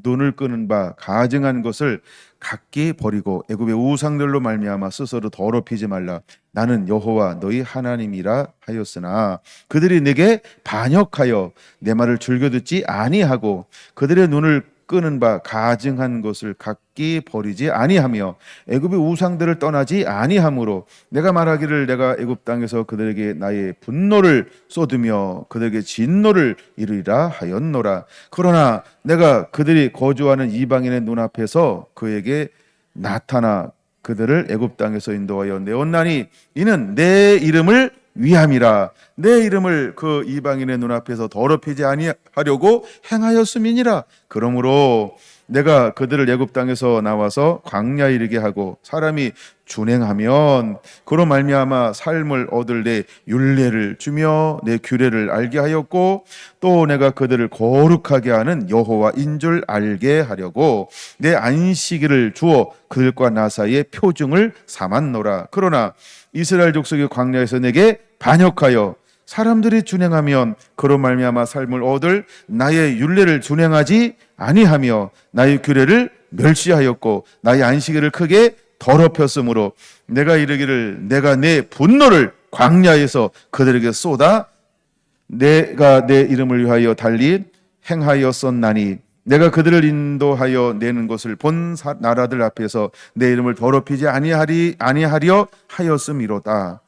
눈을 끄는 바 가증한 것을 각기 버리고 애굽의 우상들로 말미암아 스스로 더럽히지 말라. 나는 여호와 너희 하나님이라 하였으나 그들이 내게 반역하여 내 말을 즐겨 듣지 아니하고 그들의 눈을 끄는 바 가증한 것을 각기 버리지 아니하며 애굽의 우상들을 떠나지 아니하므로 내가 말하기를 내가 애굽 땅에서 그들에게 나의 분노를 쏟으며 그들에게 진노를 이르리라 하였노라. 그러나 내가 그들이 거주하는 이방인의 눈앞에서 그에게 나타나 그들을 애굽 땅에서 인도하여 내었나니 이는 내 이름을 위함이라. 내 이름을 그 이방인의 눈앞에서 더럽히지 아니하려고 행하였음이니라. 그러므로 내가 그들을 애굽 땅에서 나와서 광야에 이르게 하고 사람이 준행하면 그로 말미암아 삶을 얻을 내 율례를 주며 내 규례를 알게 하였고 또 내가 그들을 거룩하게 하는 여호와인 줄 알게 하려고 내 안식일을 주어 그들과 나 사이에 표징을 삼았노라. 그러나 이스라엘 족속이 광야에서 내게 반역하여 사람들이 준행하면 그로 말미암아 삶을 얻을 나의 율례를 준행하지 아니하며 나의 규례를 멸시하였고 나의 안식일을 크게 더럽혔으므로 내가 이르기를 내가 내 분노를 광야에서 그들에게 쏟아 내가 내 이름을 위하여 달리 행하였었나니 내가 그들을 인도하여 내는 것을 본 나라들 앞에서 내 이름을 더럽히지 아니하려 하였음이로다.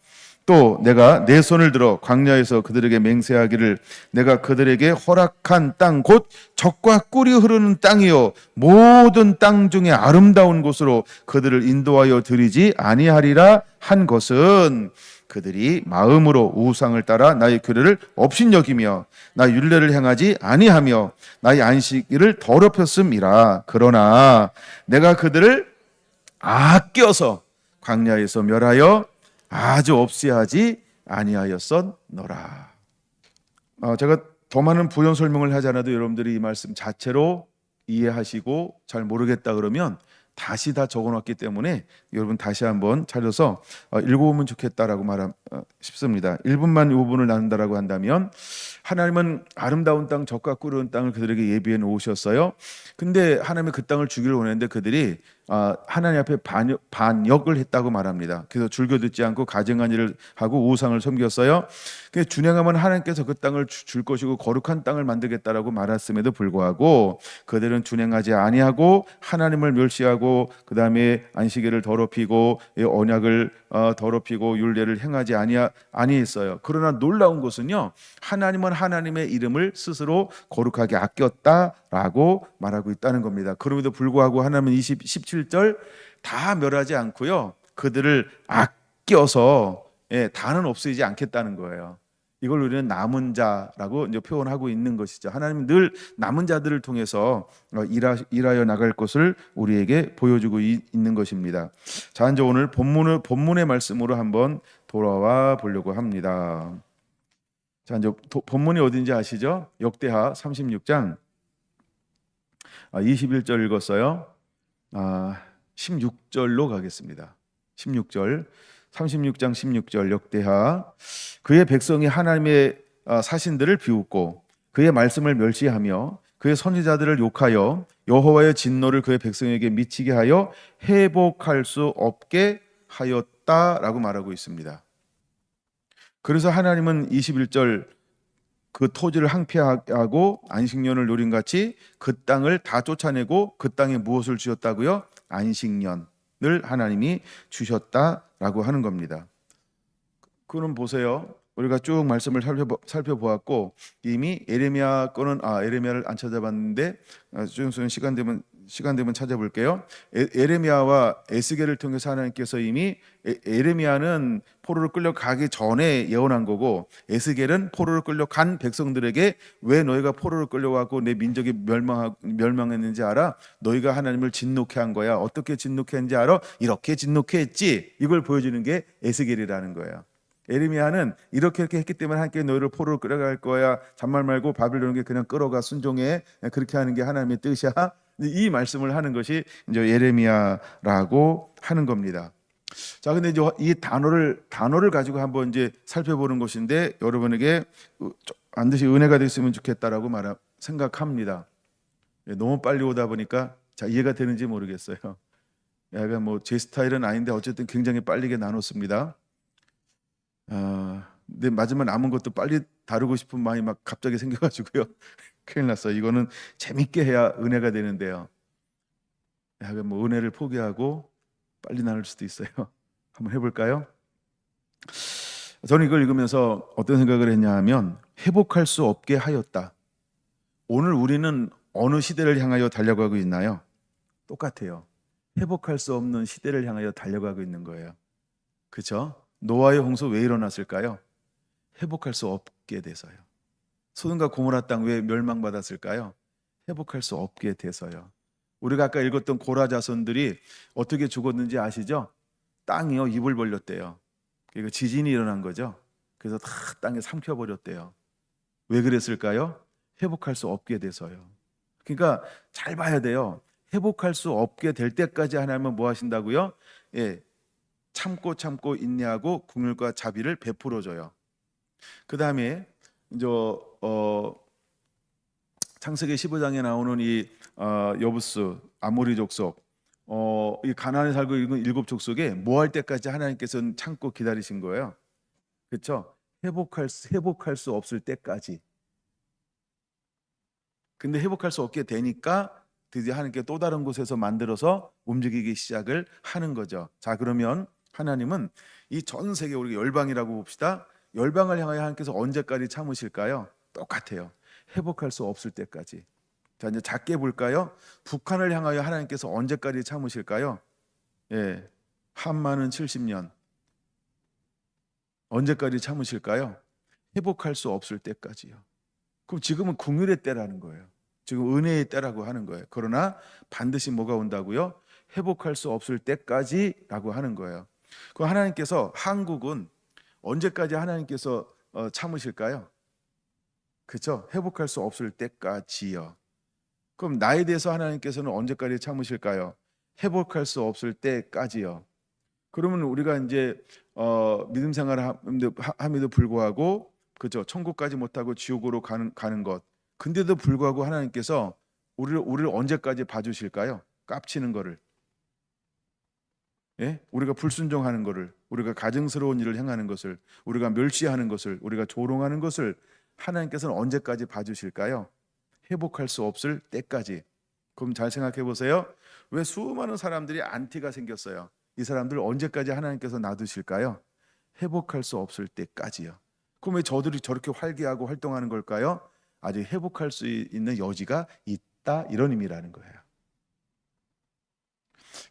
또 내가 내 손을 들어 광야에서 그들에게 맹세하기를 내가 그들에게 허락한 땅 곧 젖과 꿀이 흐르는 땅이요 모든 땅 중에 아름다운 곳으로 그들을 인도하여 드리지 아니하리라 한 것은 그들이 마음으로 우상을 따라 나의 규례를 업신여기며 나의 율례를 행하지 아니하며 나의 안식일을 더럽혔음이라. 그러나 내가 그들을 아껴서 광야에서 멸하여 아주 없애하지 아니하였었노라. 제가 더 많은 부연 설명을 하지 않아도 여러분들이 이 말씀 자체로 이해하시고 잘 모르겠다 그러면 다시 다 적어놨기 때문에 여러분 다시 한번 찾아서 읽어보면 좋겠다라고 싶습니다. 1분만 이 부분을 나눈다라고 한다면 하나님은 아름다운 땅 젖과 꿀은 땅을 그들에게 예비해 놓으셨어요. 근데 하나님이 그 땅을 주기를 원했는데 그들이 하나님 앞에 반역을 했다고 말합니다. 그래서 즐겨 듣지 않고 가증한 일을 하고 우상을 섬겼어요. 그래서 준행하면 하나님께서 그 땅을 줄 것이고 거룩한 땅을 만들겠다라고 말했음에도 불구하고 그들은 준행하지 아니하고 하나님을 멸시하고 그 다음에 안식일을 더럽히고 언약을 더럽히고 율례를 행하지 아니했어요. 그러나 놀라운 것은요, 하나님은 하나님의 이름을 스스로 거룩하게 아꼈다라고 말하고 있다는 겁니다. 그럼에도 불구하고 하나님은 17절 다 멸하지 않고요, 그들을 아껴서 다는 없애지 않겠다는 거예요. 이걸 우리는 남은 자라고 이제 표현하고 있는 것이죠. 하나님은 늘 남은 자들을 통해서 일하여 나갈 것을 우리에게 보여주고 있는 것입니다. 자, 이제 오늘 본문의 말씀으로 한번 돌아와 보려고 합니다. 자, 이제 본문이 어딘지 아시죠? 역대하 36장 21절 읽었어요. 16절로 가겠습니다. 16절, 36장 16절 역대하. 그의 백성이 하나님의 사신들을 비웃고 그의 말씀을 멸시하며 그의 선지자들을 욕하여 여호와의 진노를 그의 백성에게 미치게 하여 회복할 수 없게 하였다라고 말하고 있습니다. 그래서 하나님은 21절 그 토지를 항폐하고 안식년을 노린 같이 그 땅을 다 쫓아내고 그 땅에 무엇을 주셨다고요? 안식년을 하나님이 주셨다라고 하는 겁니다. 그럼 보세요. 우리가 쭉 말씀을 살펴보았고 이미 에레미야 거는 에레미야를 안 찾아봤는데 좀 시간 되면 찾아볼게요. 에레미야와 에스겔을 통해서 하나님께서 이미 에레미야는 포로로 끌려가기 전에 예언한 거고 에스겔은 포로로 끌려간 백성들에게 왜 너희가 포로로 끌려가고 내 민족이 멸망했는지 알아? 너희가 하나님을 진노케 한 거야. 어떻게 진노케 했는지 알아? 이렇게 진노케 했지. 이걸 보여주는 게 에스겔이라는 거예요. 에레미야는 이렇게 했기 때문에 하나님께 너희를 포로로 끌어갈 거야. 잔말 말고 바빌론에게 그냥 끌어가 순종해. 그렇게 하는 게 하나님의 뜻이야. 이 말씀을 하는 것이 이제 예레미야라고 하는 겁니다. 자, 근데 이제 이 단어를 가지고 한번 이제 살펴보는 것인데 여러분에게 반드시 은혜가 됐으면 좋겠다라고 생각합니다. 너무 빨리 오다 보니까 이해가 되는지 모르겠어요. 약간 뭐 제 스타일은 아닌데 어쨌든 굉장히 빠르게 나눴습니다. 근데 마지막 남은 것도 빨리 다루고 싶은 마음이 막 갑자기 생겨가지고요. 큰일 났어요. 이거는 재밌게 해야 은혜가 되는데요. 약간 뭐 은혜를 포기하고 빨리 나눌 수도 있어요. 한번 해볼까요? 저는 이걸 읽으면서 어떤 생각을 했냐 하면 회복할 수 없게 하였다. 오늘 우리는 어느 시대를 향하여 달려가고 있나요? 똑같아요. 회복할 수 없는 시대를 향하여 달려가고 있는 거예요. 그렇죠? 노아의 홍수 왜 일어났을까요? 회복할 수 없게 돼서요. 소돔과 고모라 땅 왜 멸망받았을까요? 회복할 수 없게 돼서요. 우리가 아까 읽었던 고라 자손들이 어떻게 죽었는지 아시죠? 땅이요 입을 벌렸대요. 그러니까 지진이 일어난 거죠. 그래서 다 땅에 삼켜버렸대요. 왜 그랬을까요? 회복할 수 없게 돼서요. 그러니까 잘 봐야 돼요. 회복할 수 없게 될 때까지 하나님은 뭐 하신다고요? 참고 인내하고 긍휼과 자비를 베풀어 줘요. 그다음에 이제 창세기 15장에 나오는 이 여부스 아모리 족속 이 가나안에 살고 있는 7족속에 뭐 할 때까지 하나님께서는 참고 기다리신 거예요. 그렇죠? 회복할 수 없을 때까지. 근데 회복할 수 없게 되니까 드디어 하나님께 또 다른 곳에서 만들어서 움직이기 시작을 하는 거죠. 자, 그러면 하나님은 이 전 세계 우리가 열방이라고 봅시다. 열방을 향하여 하나님께서 언제까지 참으실까요? 똑같아요. 회복할 수 없을 때까지. 자, 이제 작게 볼까요? 북한을 향하여 하나님께서 언제까지 참으실까요? 한마는 70년. 언제까지 참으실까요? 회복할 수 없을 때까지요. 그럼 지금은 긍휼의 때라는 거예요. 지금 은혜의 때라고 하는 거예요. 그러나 반드시 뭐가 온다고요? 회복할 수 없을 때까지라고 하는 거예요. 그럼 하나님께서 한국은 언제까지 하나님께서 참으실까요? 그렇죠? 회복할 수 없을 때까지요. 그럼 나에 대해서 하나님께서는 언제까지 참으실까요? 회복할 수 없을 때까지요. 그러면 우리가 이제 믿음 생활을 함에도 불구하고 그죠? 천국까지 못하고 지옥으로 가는 것. 근데도 불구하고 하나님께서 우리를 언제까지 봐주실까요? 깝치는 거를. 우리가 불순종하는 것을, 우리가 가증스러운 일을 행하는 것을, 우리가 멸시하는 것을, 우리가 조롱하는 것을 하나님께서는 언제까지 봐주실까요? 회복할 수 없을 때까지. 그럼 잘 생각해 보세요. 왜 수많은 사람들이 안티가 생겼어요? 이 사람들 언제까지 하나님께서 놔두실까요? 회복할 수 없을 때까지요. 그럼 왜 저들이 저렇게 활기하고 활동하는 걸까요? 아직 회복할 수 있는 여지가 있다, 이런 의미라는 거예요.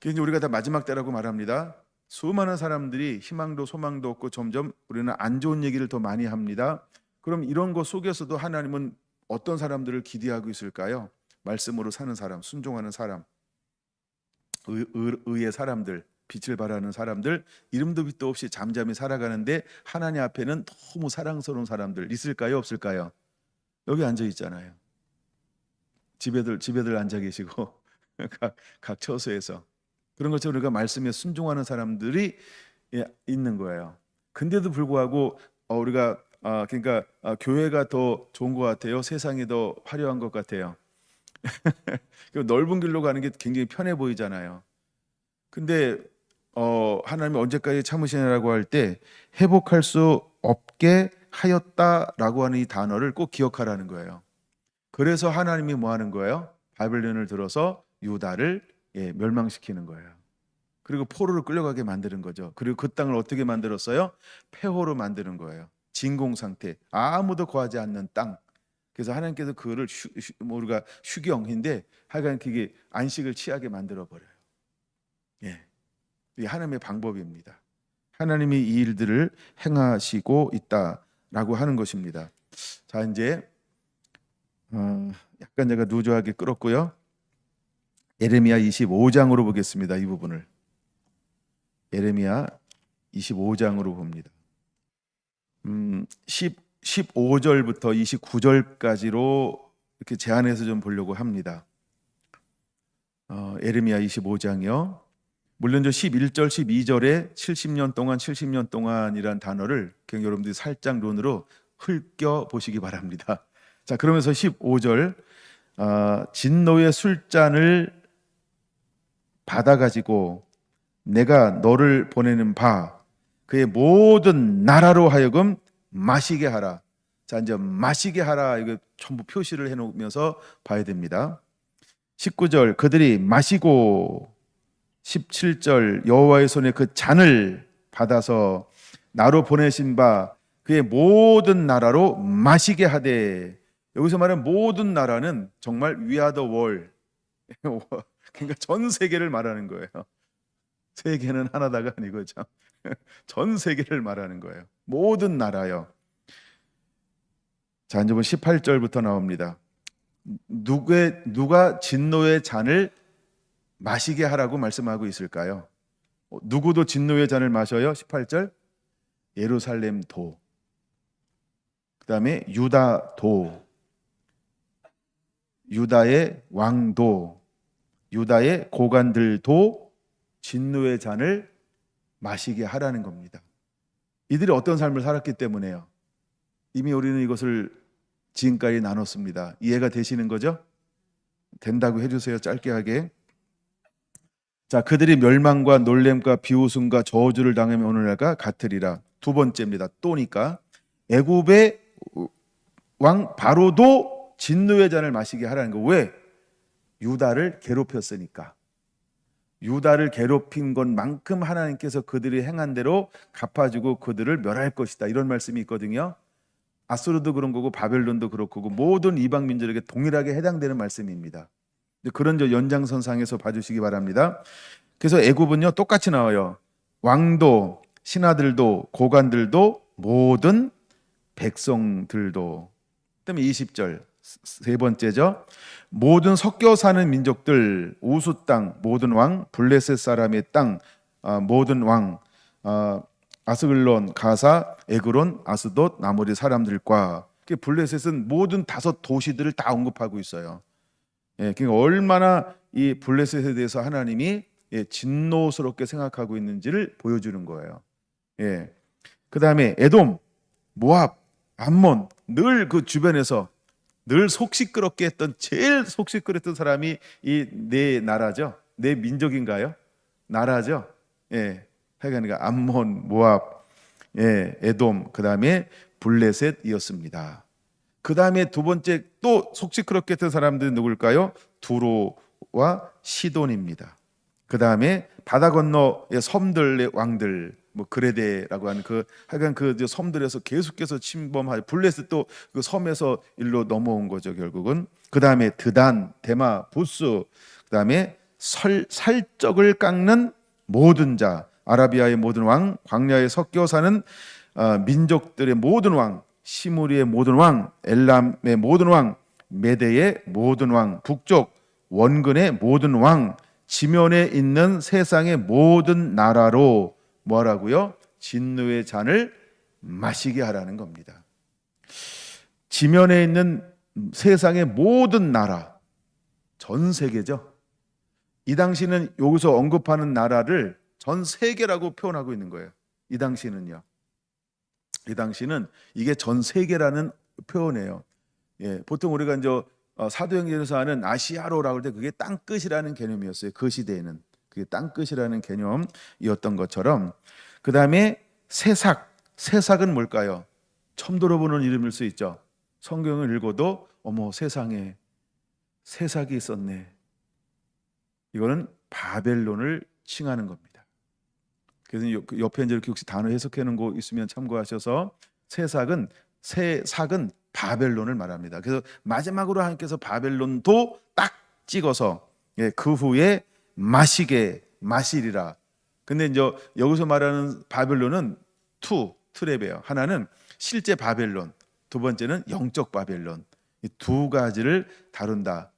그래서 우리가 다 마지막 때라고 말합니다. 수많은 사람들이 희망도 소망도 없고 점점 우리는 안 좋은 얘기를 더 많이 합니다. 그럼 이런 것 속에서도 하나님은 어떤 사람들을 기대하고 있을까요? 말씀으로 사는 사람, 순종하는 사람, 의의 사람들, 빛을 발하는 사람들, 이름도 빛도 없이 잠잠히 살아가는데 하나님 앞에는 너무 사랑스러운 사람들 있을까요? 없을까요? 여기 앉아 있잖아요. 집에들 앉아 계시고 각 처소에서. 그런 것처럼 우리가 말씀에 순종하는 사람들이 있는 거예요. 근데도 불구하고 우리가 그러니까 교회가 더 좋은 것 같아요? 세상이 더 화려한 것 같아요? 넓은 길로 가는 게 굉장히 편해 보이잖아요. 근데 하나님이 언제까지 참으시냐라고 할 때 회복할 수 없게 하였다라고 하는 이 단어를 꼭 기억하라는 거예요. 그래서 하나님이 뭐 하는 거예요? 바벨론을 들어서 유다를 멸망시키는 거예요. 그리고 포로로 끌려가게 만드는 거죠. 그리고 그 땅을 어떻게 만들었어요? 폐허로 만드는 거예요. 진공 상태, 아무도 거하지 않는 땅. 그래서 하나님께서 그거를 우리가 휴경인데 하여간 그게 안식을 취하게 만들어 버려요. 예, 이게 하나님의 방법입니다. 하나님이 이 일들을 행하시고 있다라고 하는 것입니다. 자, 이제 약간 제가 누조하게 끌었고요. 예레미야 25장으로 보겠습니다. 이 부분을 예레미야 25장으로 봅니다. 15절부터 29절까지로 이렇게 제안해서 좀 보려고 합니다. 예레미야 25장이요. 물론 저 11절, 12절에 70년 동안이란 단어를 그냥 여러분들이 살짝 눈으로 흘겨 보시기 바랍니다. 자, 그러면서 15절 진노의 술잔을 받아가지고 내가 너를 보내는 바 그의 모든 나라로 하여금 마시게 하라. 자, 이제 마시게 하라 이거 전부 표시를 해놓으면서 봐야 됩니다. 19절 그들이 마시고 17절 여호와의 손에 그 잔을 받아서 나로 보내신 바 그의 모든 나라로 마시게 하되, 여기서 말하는 모든 나라는 정말 we are the world, 그러니까 전 세계를 말하는 거예요. 세계는 하나다가 아니고 전 세계를 말하는 거예요. 모든 나라요. 자, 이제 18절부터 나옵니다. 누가 진노의 잔을 마시게 하라고 말씀하고 있을까요? 누구도 진노의 잔을 마셔요? 18절 예루살렘 도, 그 다음에 유다 도, 유다의 왕도, 유다의 고관들도 진노의 잔을 마시게 하라는 겁니다. 이들이 어떤 삶을 살았기 때문에요. 이미 우리는 이것을 지금까지 나눴습니다. 이해가 되시는 거죠? 된다고 해주세요. 짧게 하게. 자, 그들이 멸망과 놀램과 비웃음과 저주를 당하면 오늘날과 같으리라. 두 번째입니다. 또니까 애굽의 왕 바로도 진노의 잔을 마시게 하라는 거. 왜? 유다를 괴롭혔으니까. 유다를 괴롭힌 것만큼 하나님께서 그들이 행한 대로 갚아주고 그들을 멸할 것이다. 이런 말씀이 있거든요. 아수르도 그런 거고 바벨론도 그렇고 모든 이방 민족에게 동일하게 해당되는 말씀입니다. 그런 연장선상에서 봐주시기 바랍니다. 그래서 애굽은요 똑같이 나와요. 왕도, 신하들도, 고관들도, 모든 백성들도. 그다음에 20절 세 번째죠. 모든 섞여 사는 민족들, 우수 땅, 모든 왕, 블레셋 사람의 땅, 모든 왕, 아스글론, 가사, 에그론, 아스돗, 나머지 사람들과. 블레셋은 모든 5 도시들을 다 언급하고 있어요. 그러니까 얼마나 이 블레셋에 대해서 하나님이 진노스럽게 생각하고 있는지를 보여주는 거예요. 그 다음에 에돔, 모압, 암몬, 늘 그 주변에서 늘 속 시끄럽게 했던, 제일 속 시끄럽던 사람이 이 네 나라죠. 네 민족인가요? 나라죠. 그러니까 암몬, 모압, 에돔, 그 다음에 블레셋이었습니다. 그 다음에 두 번째 또 속 시끄럽게 했던 사람들은 누굴까요? 두로와 시돈입니다. 그 다음에 바다 건너의 섬들의 왕들, 그레데라고 하는 하여간 그 섬들에서 계속해서 침범하여 블레셋도 그 섬에서 일로 넘어온 거죠 결국은. 그 다음에 드단, 데마, 부스, 그 다음에 살적을 깎는 모든 자, 아라비아의 모든 왕, 광야에 섞여 사는 민족들의 모든 왕, 시무리의 모든 왕, 엘람의 모든 왕, 메대의 모든 왕, 북쪽 원근의 모든 왕, 지면에 있는 세상의 모든 나라로 뭐라고요? 진노의 잔을 마시게 하라는 겁니다. 지면에 있는 세상의 모든 나라, 전 세계죠. 이 당시는 여기서 언급하는 나라를 전 세계라고 표현하고 있는 거예요. 이 당시는요. 이 당시는 이게 전 세계라는 표현이에요. 예, 보통 우리가 이제 사도행전에서 하는 아시아로라고 할 때 그게 땅끝이라는 개념이었어요. 그 시대에는 그게 땅끝이라는 개념이었던 것처럼, 그 다음에 세삭, 세삭은 뭘까요? 처음 들어보는 이름일 수 있죠. 성경을 읽어도 어머 세상에 세삭이 있었네. 이거는 바벨론을 칭하는 겁니다. 그래서 옆에 이제 이렇게 혹시 단어 해석해 놓은 거 있으면 참고하셔서, 세삭은 바벨론을 말합니다. 그래서 마지막으로 하나님께서 바벨론도 딱 찍어서 그 후에 마시리라. 근데 이제 여기서 말하는 바벨론은 투 트랩이에요. 하나는 실제 바벨론, 두 번째는 영적 바벨론. 이 두 가지를 다룬다.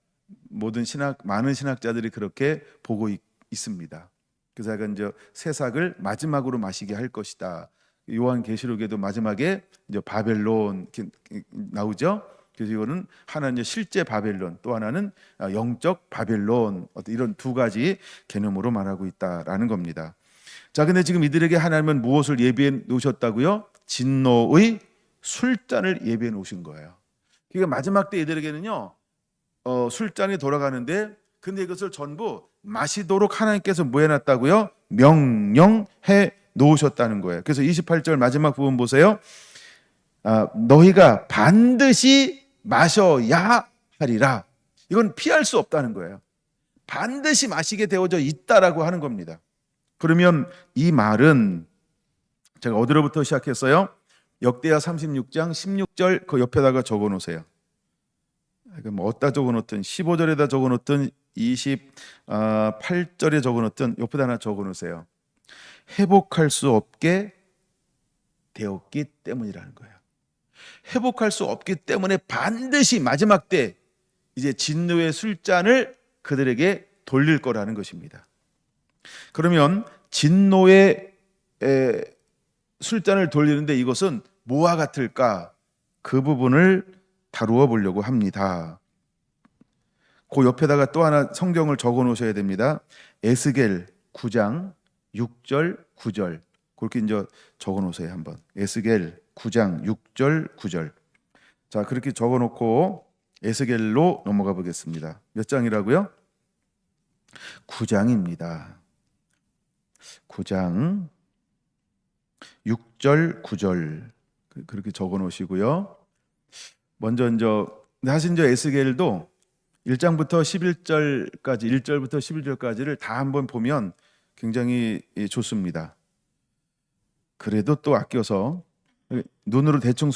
많은 신학자들이 그렇게 보고 있습니다. 그래서 약간 이제 세삭을 마지막으로 마시게 할 것이다. 요한계시록에도 마지막에 이제 바벨론 나오죠. 그래서 이거는 하나는 실제 바벨론, 또 하나는 영적 바벨론, 이런 두 가지 개념으로 말하고 있다라는 겁니다. 자, 근데 지금 이들에게 하나님은 무엇을 예비해 놓으셨다고요? 진노의 술잔을 예비해 놓으신 거예요. 그러니까 마지막 때 이들에게는요, 술잔이 돌아가는데, 근데 이것을 전부 마시도록 하나님께서 뭐 해놨다고요? 명령해 놓으셨다는 거예요. 그래서 28절 마지막 부분 보세요. 너희가 반드시 마셔야 하리라. 이건 피할 수 없다는 거예요. 반드시 마시게 되어져 있다라고 하는 겁니다. 그러면 이 말은 제가 어디로부터 시작했어요? 역대하 36장 16절 그 옆에다가 적어 놓으세요. 뭐 어디다 적어 놓든 15절에다 적어 놓든 28절에 적어 놓든 옆에다 하나 적어 놓으세요. 회복할 수 없게 되었기 때문이라는 거예요. 회복할 수 없기 때문에 반드시 마지막 때 이제 진노의 술잔을 그들에게 돌릴 거라는 것입니다. 그러면 진노의 술잔을 돌리는데 이것은 뭐와 같을까? 그 부분을 다루어 보려고 합니다. 그 옆에다가 또 하나 성경을 적어 놓으셔야 됩니다. 에스겔 9장 6절 9절 그렇게 이제 적어 놓으세요. 한번 에스겔 9장 6절 9절. 자, 그렇게 적어 놓고 에스겔로 넘어가 보겠습니다. 몇 장이라고요? 9장입니다. 9장 6절 9절 그렇게 적어 놓으시고요. 먼저 사실 이제 에스겔도 1장부터 11절까지 1절부터 11절까지를 다 한번 보면 굉장히 좋습니다. 그래도 또 아껴서 눈으로 대충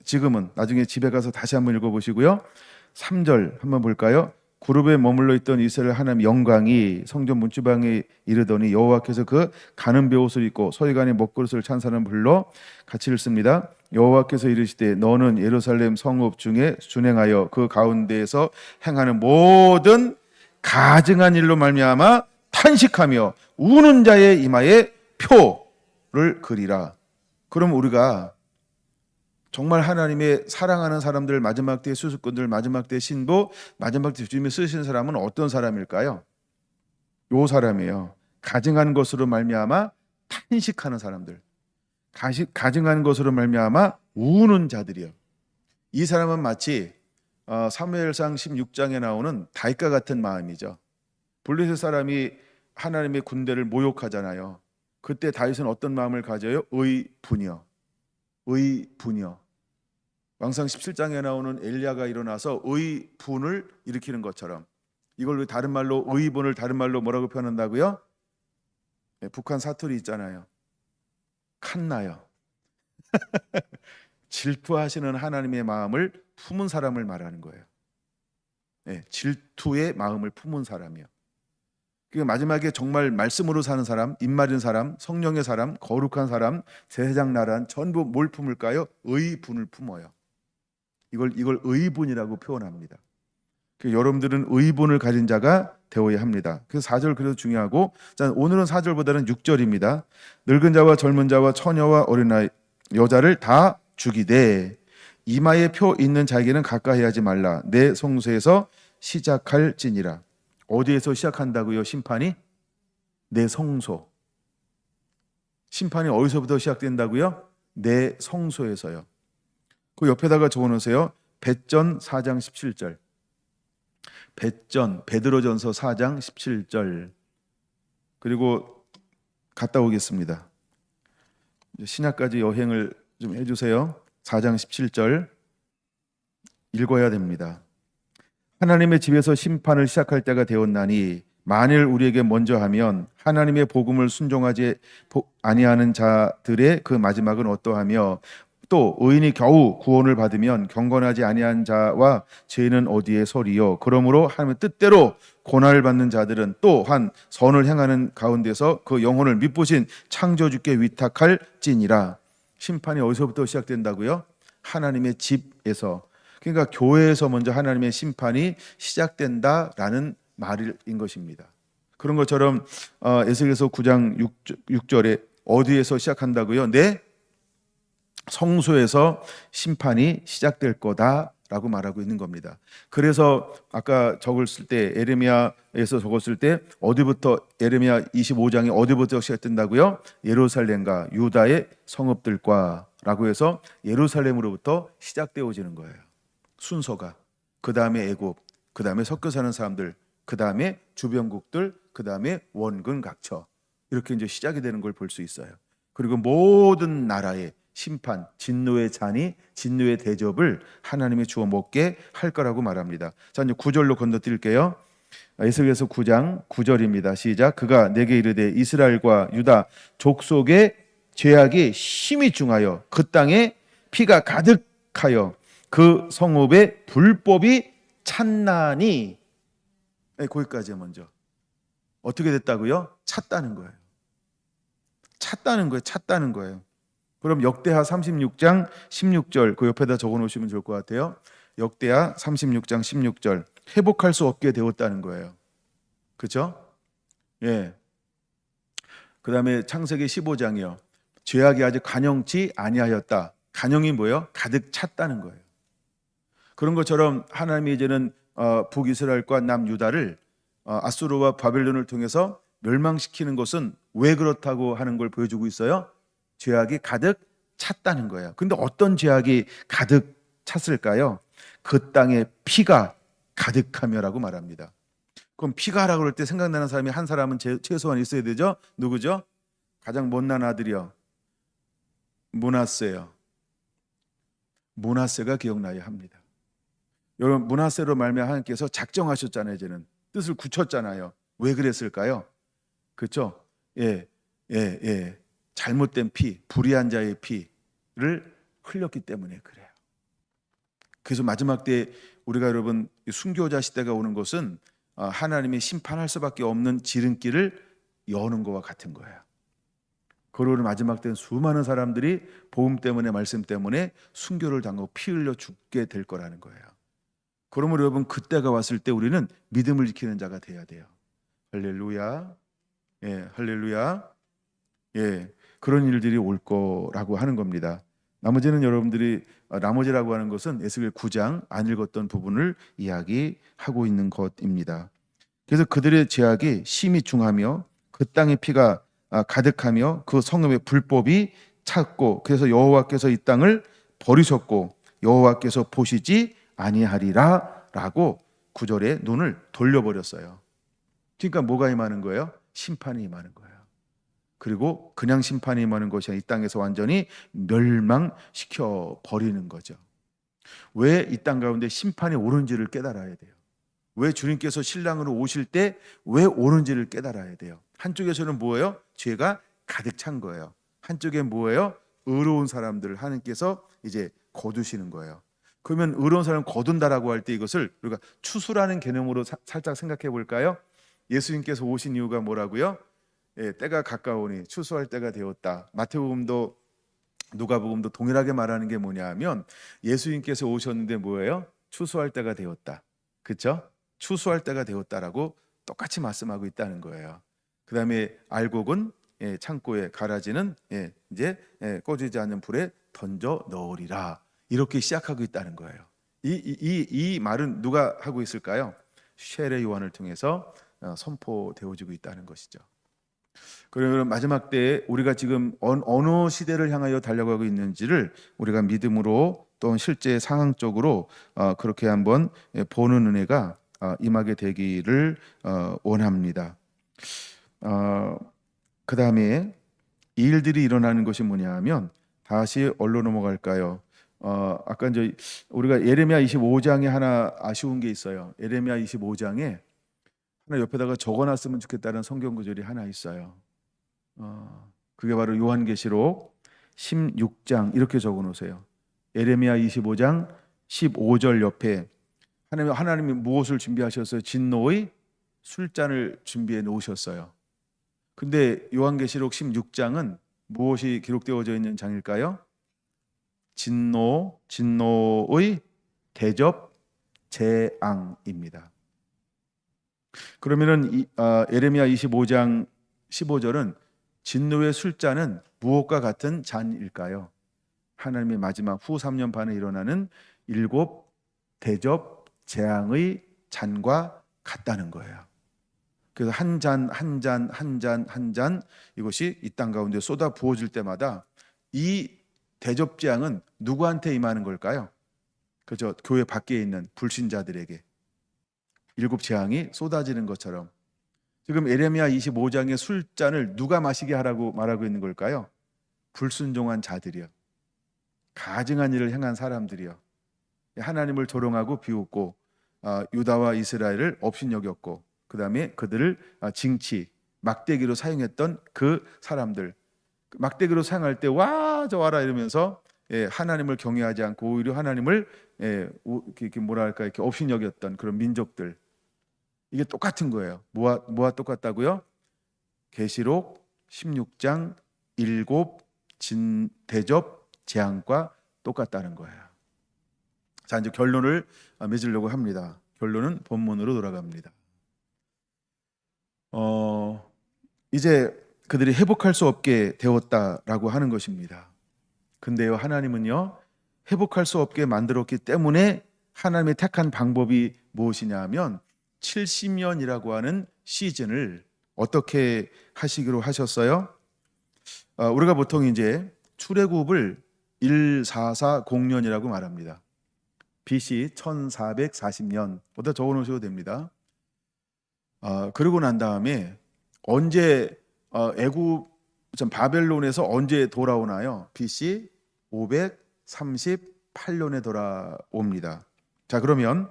지금은 나중에 집에 가서 다시 한번 읽어보시고요. 3절 한번 볼까요? 그룹에 머물러 있던 이스라엘 하나님 영광이 성전 문지방에 이르더니 여호와께서 그 가는 베옷을 입고 서기관의 먹그릇을 찬 사람 불러 같이 읽습니다. 여호와께서 이르시되 너는 예루살렘 성읍 중에 준행하여 그 가운데에서 행하는 모든 가증한 일로 말미암아 탄식하며 우는 자의 이마에 표를 그리라. 그럼 우리가 정말 하나님의 사랑하는 사람들, 마지막 때의 수수꾼들, 마지막 때의 신부, 마지막 때 주님이 쓰신 사람은 어떤 사람일까요? 요 사람이에요. 가증한 것으로 말미암아 탄식하는 사람들, 가증한 것으로 말미암아 우는 자들이요. 이 사람은 마치 사무엘상 16장에 나오는 다윗과 같은 마음이죠. 블레셋 사람이 하나님의 군대를 모욕하잖아요. 그때 다윗은 어떤 마음을 가져요? 의분이요. 왕상 17장에 나오는 엘리야가 일어나서 의분을 일으키는 것처럼, 이걸 다른 말로 의분을 다른 말로 뭐라고 표현한다고요? 네, 북한 사투리 있잖아요. 칸나요. 질투하시는 하나님의 마음을 품은 사람을 말하는 거예요. 네, 질투의 마음을 품은 사람이요. 그러니까 마지막에 정말 말씀으로 사는 사람, 입맞은 사람, 성령의 사람, 거룩한 사람, 제사장 나란 전부 뭘 품을까요? 의분을 품어요. 이걸 의분이라고 표현합니다. 그러니까 여러분들은 의분을 가진 자가 되어야 합니다. 그래서 4절 그래도 중요하고, 자, 오늘은 4절보다는 6절입니다. 늙은 자와 젊은 자와 처녀와 어린아이 여자를 다 죽이되 이마에 표 있는 자에게는 가까이 하지 말라. 내 성소에서 시작할지니라. 어디에서 시작한다고요? 심판이 내 성소. 심판이 어디서부터 시작된다고요? 내 성소에서요. 그 옆에다가 적어놓으세요. 베전 4장 17절. 베드로전서 4장 17절. 그리고 갔다 오겠습니다. 신약까지 여행을 좀 해주세요. 4장 17절 읽어야 됩니다. 하나님의 집에서 심판을 시작할 때가 되었나니 만일 우리에게 먼저 하면 하나님의 복음을 순종하지 아니하는 자들의 그 마지막은 어떠하며 또 의인이 겨우 구원을 받으면 경건하지 아니한 자와 죄인은 어디에 서리요. 그러므로 하나님의 뜻대로 고난을 받는 자들은 또한 선을 행하는 가운데서 그 영혼을 미쁘신 창조주께 위탁할지니라. 심판이 어디서부터 시작된다고요? 하나님의 집에서. 그러니까 교회에서 먼저 하나님의 심판이 시작된다라는 말인 것입니다. 그런 것처럼 에스겔서 9장 6절에 어디에서 시작한다고요? 내 성소에서 심판이 시작될 거다라고 말하고 있는 겁니다. 그래서 아까 적었을 때 에레미야에서 적었을 때 어디부터 에레미야 25장이 어디부터 시작된다고요? 예루살렘과 유다의 성읍들과 라고 해서 예루살렘으로부터 시작되어지는 거예요. 순서가. 그 다음에 애굽, 그 다음에 섞여 사는 사람들, 그 다음에 주변국들, 그 다음에 원근 각처. 이렇게 이제 시작이 되는 걸 볼 수 있어요. 그리고 모든 나라의 심판, 진노의 잔이, 진노의 대접을 하나님이 주어 먹게 할 거라고 말합니다. 자, 이제 9절로 건너뛸게요. 에스겔서 9장 9절입니다. 시작. 그가 내게 이르되 이스라엘과 유다 족속의 죄악이 심히 중하여 그 땅에 피가 가득하여 그 성읍의 불법이 찼나니. 거기까지 먼저. 어떻게 됐다고요? 찼다는 거예요. 찼다는 거예요. 그럼 역대하 36장 16절 그 옆에다 적어 놓으시면 좋을 것 같아요. 역대하 36장 16절. 회복할 수 없게 되었다는 거예요. 그렇죠? 예. 그다음에 창세기 15장이요. 죄악이 아직 간영치 아니하였다. 간영이 뭐예요? 가득 찼다는 거예요. 그런 것처럼 하나님이 이제는 북이스라엘과 남유다를 아수르와 바벨론을 통해서 멸망시키는 것은 왜 그렇다고 하는 걸 보여주고 있어요? 죄악이 가득 찼다는 거예요. 근데 어떤 죄악이 가득 찼을까요? 그 땅에 피가 가득하며라고 말합니다. 그럼 피가라고 그럴 때 생각나는 사람이 한 사람은 최소한 있어야 되죠? 누구죠? 가장 못난 아들이요. 므낫세요. 므낫세가 기억나야 합니다. 여러분, 므낫세로 말미암아 하나님께서 작정하셨잖아요. 이제는 뜻을 굳혔잖아요. 왜 그랬을까요? 그렇죠? 예. 잘못된 피, 불의한 자의 피를 흘렸기 때문에 그래요. 그래서 마지막 때 우리가 여러분 순교자 시대가 오는 것은 하나님이 심판할 수밖에 없는 지름길을 여는 것과 같은 거예요. 그러는 마지막 때는 수많은 사람들이 복음 때문에 말씀 때문에 순교를 당하고 피 흘려 죽게 될 거라는 거예요. 그러므로 여러분 그때가 왔을 때 우리는 믿음을 지키는 자가 돼야 돼요. 할렐루야. 예, 할렐루야. 예, 그런 일들이 올 거라고 하는 겁니다. 나머지는 여러분들이 나머지라고 하는 것은 에스겔 9장 안 읽었던 부분을 이야기하고 있는 것입니다. 그래서 그들의 죄악이 심히 중하며 그 땅의 피가 가득하며 그 성읍의 불법이 찼고 그래서 여호와께서 이 땅을 버리셨고 여호와께서 보시지 아니하리라 라고 9절에 눈을 돌려버렸어요. 그러니까 뭐가 임하는 거예요? 심판이 임하는 거예요. 그리고 그냥 심판이 임하는 것이 아니라 이 땅에서 완전히 멸망시켜 버리는 거죠. 왜 이 땅 가운데 심판이 오는지를 깨달아야 돼요. 왜 주님께서 신랑으로 오실 때 왜 오는지를 깨달아야 돼요. 한쪽에서는 뭐예요? 죄가 가득 찬 거예요. 한쪽에 뭐예요? 의로운 사람들을 하나님께서 이제 거두시는 거예요. 그러면 의로운 사람을 거둔다라고 할 때 이것을 우리가 추수라는 개념으로 살짝 생각해 볼까요? 예수님께서 오신 이유가 뭐라고요? 예, 때가 가까우니 추수할 때가 되었다. 마태복음도 누가복음도 동일하게 말하는 게 뭐냐 하면 예수님께서 오셨는데 뭐예요? 추수할 때가 되었다. 그렇죠? 추수할 때가 되었다라고 똑같이 말씀하고 있다는 거예요. 그 다음에 알곡은 창고에 가라지는 이제 꺼지지 않는 불에 던져 넣으리라. 이렇게 시작하고 있다는 거예요. 이 말은 누가 하고 있을까요? 쉘의 요한을 통해서 선포되어지고 있다는 것이죠. 그러면 마지막 때에 우리가 지금 어느 시대를 향하여 달려가고 있는지를 우리가 믿음으로 또 실제 상황적으로 그렇게 한번 보는 은혜가 임하게 되기를 원합니다. 그 다음에 이 일들이 일어나는 것이 뭐냐 하면 다시 어디로 넘어갈까요? 아까 이제 우리가 예레미야 25장에 하나 아쉬운 게 있어요. 예레미야 25장에 하나 옆에다가 적어놨으면 좋겠다는 성경 구절이 하나 있어요. 그게 바로 요한계시록 16장 이렇게 적어놓으세요. 예레미야 25장 15절 옆에 하나님이 무엇을 준비하셨어요? 진노의 술잔을 준비해 놓으셨어요. 근데 요한계시록 16장은 무엇이 기록되어져 있는 장일까요? 진노의 대접 재앙입니다. 그러면은 예레미야 25장 15절은 진노의 술잔은 무엇과 같은 잔일까요? 하나님의 마지막 후 3년 반에 일어나는 7 대접 재앙의 잔과 같다는 거예요. 그래서 한 잔 이것이 이 땅 가운데 쏟아 부어질 때마다 이 대접 재앙은 누구한테 임하는 걸까요? 그죠? 교회 밖에 있는 불신자들에게 7 재앙이 쏟아지는 것처럼 지금 예레미야 25장의 술잔을 누가 마시게 하라고 말하고 있는 걸까요? 불순종한 자들이요. 가증한 일을 행한 사람들이요. 하나님을 조롱하고 비웃고 유다와 이스라엘을 업신여겼고 그 다음에 그들을 징치, 막대기로 사용했던 그 사람들. 막대기로 사용할 때 와 저 와라 이러면서 하나님을 경외하지 않고 오히려 하나님을 이렇게 뭐랄까 이렇게 업신여겼던 그런 민족들. 이게 똑같은 거예요. 뭐와 똑같다고요? 계시록 16장 7 대접 재앙과 똑같다는 거예요. 자, 이제 결론을 맺으려고 합니다. 결론은 본문으로 돌아갑니다. 이제 그들이 회복할 수 없게 되었다라고 하는 것입니다. 근데요, 하나님은요, 회복할 수 없게 만들었기 때문에 하나님의 택한 방법이 무엇이냐 하면 70년이라고 하는 시즌을 어떻게 하시기로 하셨어요? 우리가 보통 이제 출애굽을 1440년이라고 말합니다. BC 1440년 보다 적어 놓으셔도 됩니다. 그러고 난 다음에 언제 바벨론에서 언제 돌아오나요? BC 538년에 돌아옵니다. 자, 그러면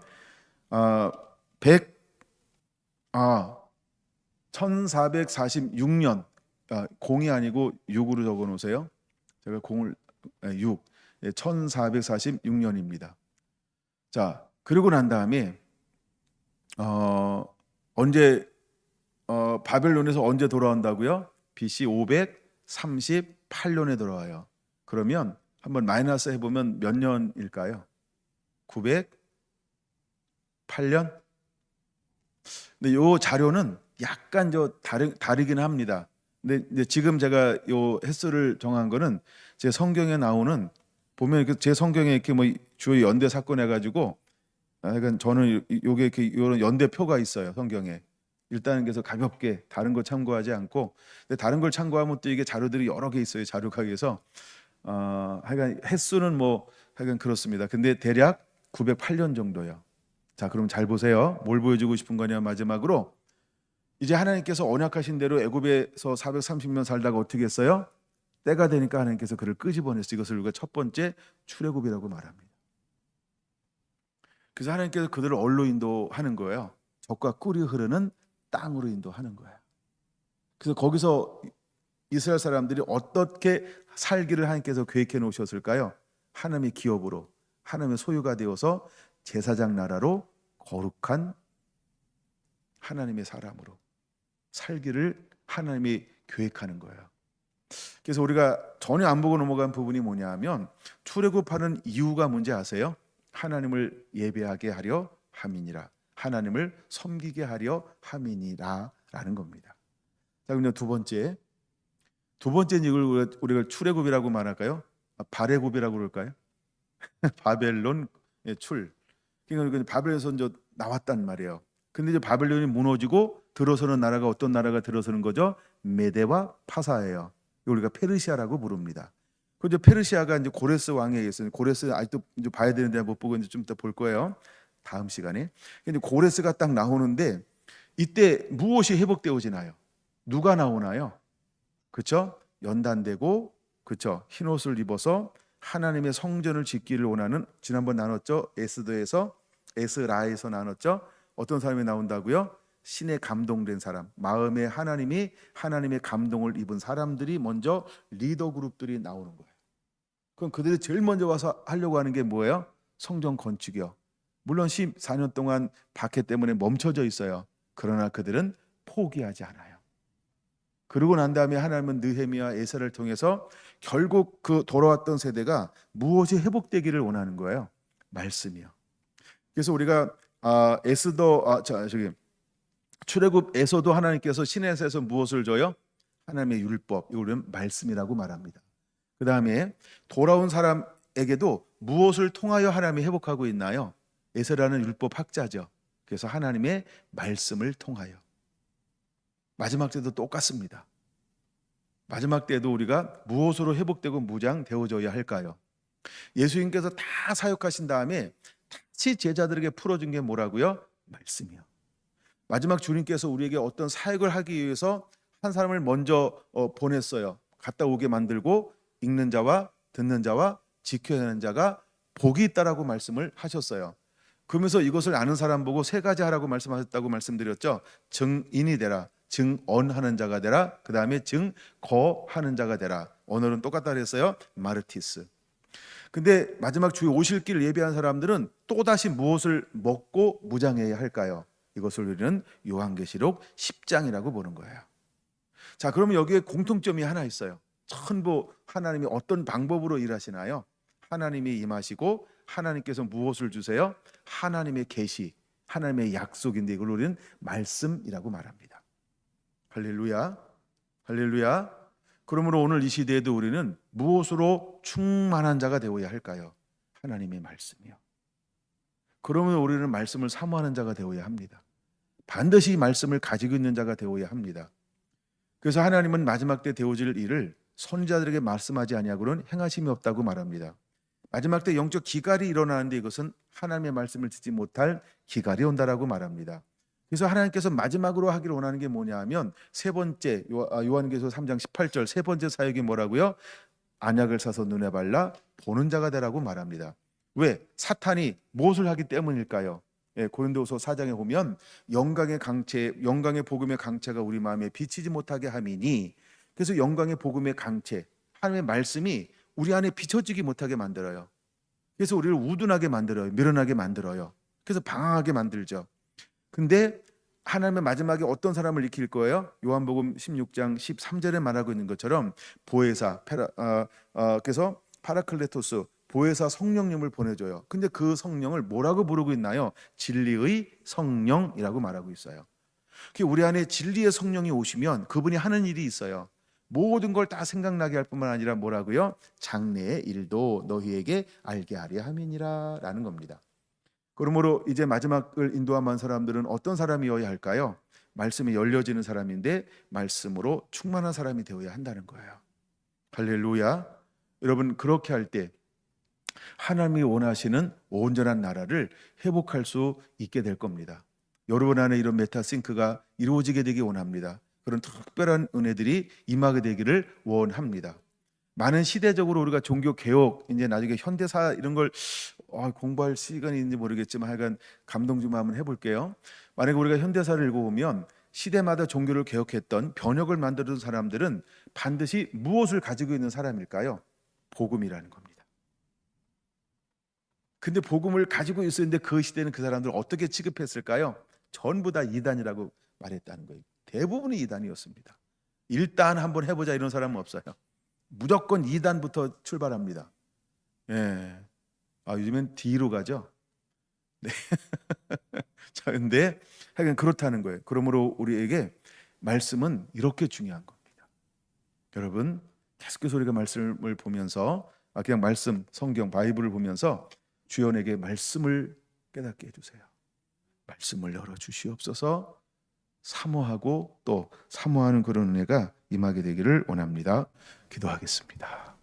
1446년 0이 아니고 6으로 적어 놓으세요. 제가 6 1446년입니다. 자, 그러고 난 다음에 언제 바벨론에서 언제 돌아온다고요? BC 538년에 돌아와요. 그러면 한번 마이너스 해보면 몇 년일까요? 908년? 근데 이 자료는 약간 다르긴 합니다. 근데 지금 제가 요 횟수를 정한 거는 제 성경에 나오는 보면 제 성경에 이렇게 뭐 주요 연대 사건 해가지고 그러니까 저는 요게 이렇게 이런 연대표가 있어요 성경에. 일단은 그래서 가볍게 다른 거 참고하지 않고 근데 다른 걸 참고하면 또 이게 자료들이 여러 개 있어요 자료각에서 하여간 횟수는 뭐 하여간 그렇습니다. 근데 대략 908년 정도요. 자, 그럼 잘 보세요. 뭘 보여주고 싶은 거냐 마지막으로 이제 하나님께서 언약하신 대로 애굽에서 430년 살다가 어떻게 했어요? 때가 되니까 하나님께서 그를 끄집어냈어요. 이것을 우리가 첫 번째 출애굽이라고 말합니다. 그래서 하나님께서 그들을 어디로 인도하는 거예요? 적과 꿀이 흐르는 땅으로 인도하는 거예요. 그래서 거기서 이스라엘 사람들이 어떻게 살기를 하나님께서 계획해 놓으셨을까요? 하나님의 기업으로 하나님의 소유가 되어서 제사장 나라로 거룩한 하나님의 사람으로 살기를 하나님이 계획하는 거예요. 그래서 우리가 전혀 안 보고 넘어간 부분이 뭐냐 하면 출애굽하는 이유가 뭔지 아세요? 하나님을 예배하게 하려 함이니라. 하나님을 섬기게 하려 함이니라 라는 겁니다. 자, 그럼 두 번째 이걸 우리가 출애굽이라고 말할까요? 발애굽이라고 그럴까요? 바벨론 출. 그러니까 바벨론에서 이제 나왔단 말이에요. 근데 이제 바벨론이 무너지고 들어서는 나라가 어떤 나라가 들어서는 거죠? 메대와 파사예요. 우리가 페르시아라고 부릅니다. 그 이제 페르시아가 이제 고레스 왕에 의해서, 고레스 아직도 이제 봐야 되는데 못 보고 이제 좀 이따 볼 거예요. 다음 시간에. 근데 고레스가 딱 나오는데 이때 무엇이 회복되어지나요? 누가 나오나요? 그렇죠? 연단되고, 그렇죠? 흰 옷을 입어서 하나님의 성전을 짓기를 원하는, 지난번 나눴죠? 에스라에서 나눴죠? 어떤 사람이 나온다고요? 신에 감동된 사람, 마음에 하나님의 감동을 입은 사람들이 먼저 리더 그룹들이 나오는 거예요. 그럼 그들이 제일 먼저 와서 하려고 하는 게 뭐예요? 성전 건축이요. 물론 14년 동안 박해 때문에 멈춰져 있어요. 그러나 그들은 포기하지 않아요. 그러고 난 다음에 하나님은 느헤미야 에사를 통해서 결국 그 돌아왔던 세대가 무엇이 회복되기를 원하는 거예요? 말씀이요. 그래서 우리가 출애굽에서도 하나님께서 시내에서 무엇을 줘요? 하나님의 율법, 이걸 말씀이라고 말합니다. 그 다음에 돌아온 사람에게도 무엇을 통하여 하나님이 회복하고 있나요? 에서라는 율법 학자죠. 그래서 하나님의 말씀을 통하여. 마지막 때도 똑같습니다. 마지막 때도 우리가 무엇으로 회복되고 무장되어져야 할까요? 예수님께서 다 사역하신 다음에 다시 제자들에게 풀어준 게 뭐라고요? 말씀이요. 마지막 주님께서 우리에게 어떤 사역을 하기 위해서 한 사람을 먼저 보냈어요. 갔다 오게 만들고 읽는 자와 듣는 자와 지켜야 하는 자가 복이 있다라고 말씀을 하셨어요. 그러면서 이것을 아는 사람 보고 세 가지 하라고 말씀하셨다고 말씀드렸죠. 증인이 되라, 증언하는 자가 되라, 그 다음에 증거하는 자가 되라. 오늘은 똑같다 그랬어요. 마르티스. 근데 마지막 주에 오실 길 예비한 사람들은 또다시 무엇을 먹고 무장해야 할까요? 이것을 우리는 요한계시록 10장이라고 보는 거예요. 자, 그러면 여기에 공통점이 하나 있어요. 전부 하나님이 어떤 방법으로 일하시나요? 하나님이 임하시고 하나님께서 무엇을 주세요? 하나님의 계시, 하나님의 약속인데 이걸 우리는 말씀이라고 말합니다. 할렐루야, 할렐루야. 그러므로 오늘 이 시대에도 우리는 무엇으로 충만한 자가 되어야 할까요? 하나님의 말씀이요. 그러면 우리는 말씀을 사모하는 자가 되어야 합니다. 반드시 이 말씀을 가지고 있는 자가 되어야 합니다. 그래서 하나님은 마지막 때 되어질 일을 선지자들에게 말씀하지 아니하고는 행하심이 없다고 말합니다. 마지막 때 영적 기갈이 일어나는데 이것은 하나님의 말씀을 듣지 못할 기갈이 온다라고 말합니다. 그래서 하나님께서 마지막으로 하기를 원하는 게 뭐냐 하면 세 번째, 요한계시록 3장 18절 세 번째 사역이 뭐라고요? 안약을 사서 눈에 발라 보는 자가 되라고 말합니다. 왜? 사탄이 무엇을 하기 때문일까요? 고린도후서 4장에 보면 영광의 복음의 강체가 우리 마음에 비치지 못하게 함이니, 그래서 영광의 복음의 강체, 하나님의 말씀이 우리 안에 비춰지지 못하게 만들어요. 그래서 우리를 우둔하게 만들어요. 미련하게 만들어요. 그래서 방황하게 만들죠. 근데 하나님의 마지막에 어떤 사람을 일으킬 거예요? 요한복음 16장 13절에 말하고 있는 것처럼 보혜사, 그래서 파라클레토스, 보혜사 성령님을 보내줘요. 근데 그 성령을 뭐라고 부르고 있나요? 진리의 성령이라고 말하고 있어요. 우리 안에 진리의 성령이 오시면 그분이 하는 일이 있어요. 모든 걸 다 생각나게 할 뿐만 아니라 뭐라고요? 장래의 일도 너희에게 알게 하려 함이니라 라는 겁니다. 그러므로 이제 마지막을 인도한 사람들은 어떤 사람이어야 할까요? 말씀이 열려지는 사람인데 말씀으로 충만한 사람이 되어야 한다는 거예요. 할렐루야. 여러분, 그렇게 할 때 하나님이 원하시는 온전한 나라를 회복할 수 있게 될 겁니다. 여러분 안에 이런 메타싱크가 이루어지게 되기 원합니다. 그런 특별한 은혜들이 임하게 되기를 원합니다. 많은 시대적으로 우리가 종교 개혁, 이제 나중에 현대사 이런 걸 공부할 시간이 있는지 모르겠지만 하여간 감동 좀 한번 해볼게요. 만약에 우리가 현대사를 읽어보면 시대마다 종교를 개혁했던 변혁을 만들던 사람들은 반드시 무엇을 가지고 있는 사람일까요? 복음이라는 겁니다. 근데 복음을 가지고 있었는데 그 시대는 그 사람들을 어떻게 취급했을까요? 전부 다 이단이라고 말했다는 거예요. 대부분이 이단이었습니다. 일단 한번 해보자 이런 사람은 없어요. 무조건 2단부터 출발합니다. 요즘엔 D로 가죠. 네. 자, 근데 하여간 그렇다는 거예요. 그러므로 우리에게 말씀은 이렇게 중요한 겁니다. 여러분, 계속해서 우리가 말씀을 보면서 그냥 말씀, 성경, 바이블을 보면서 주연에게 말씀을 깨닫게 해주세요. 말씀을 열어 주시옵소서. 사모하고 또 사모하는 그런 은혜가 임하게 되기를 원합니다. 기도하겠습니다.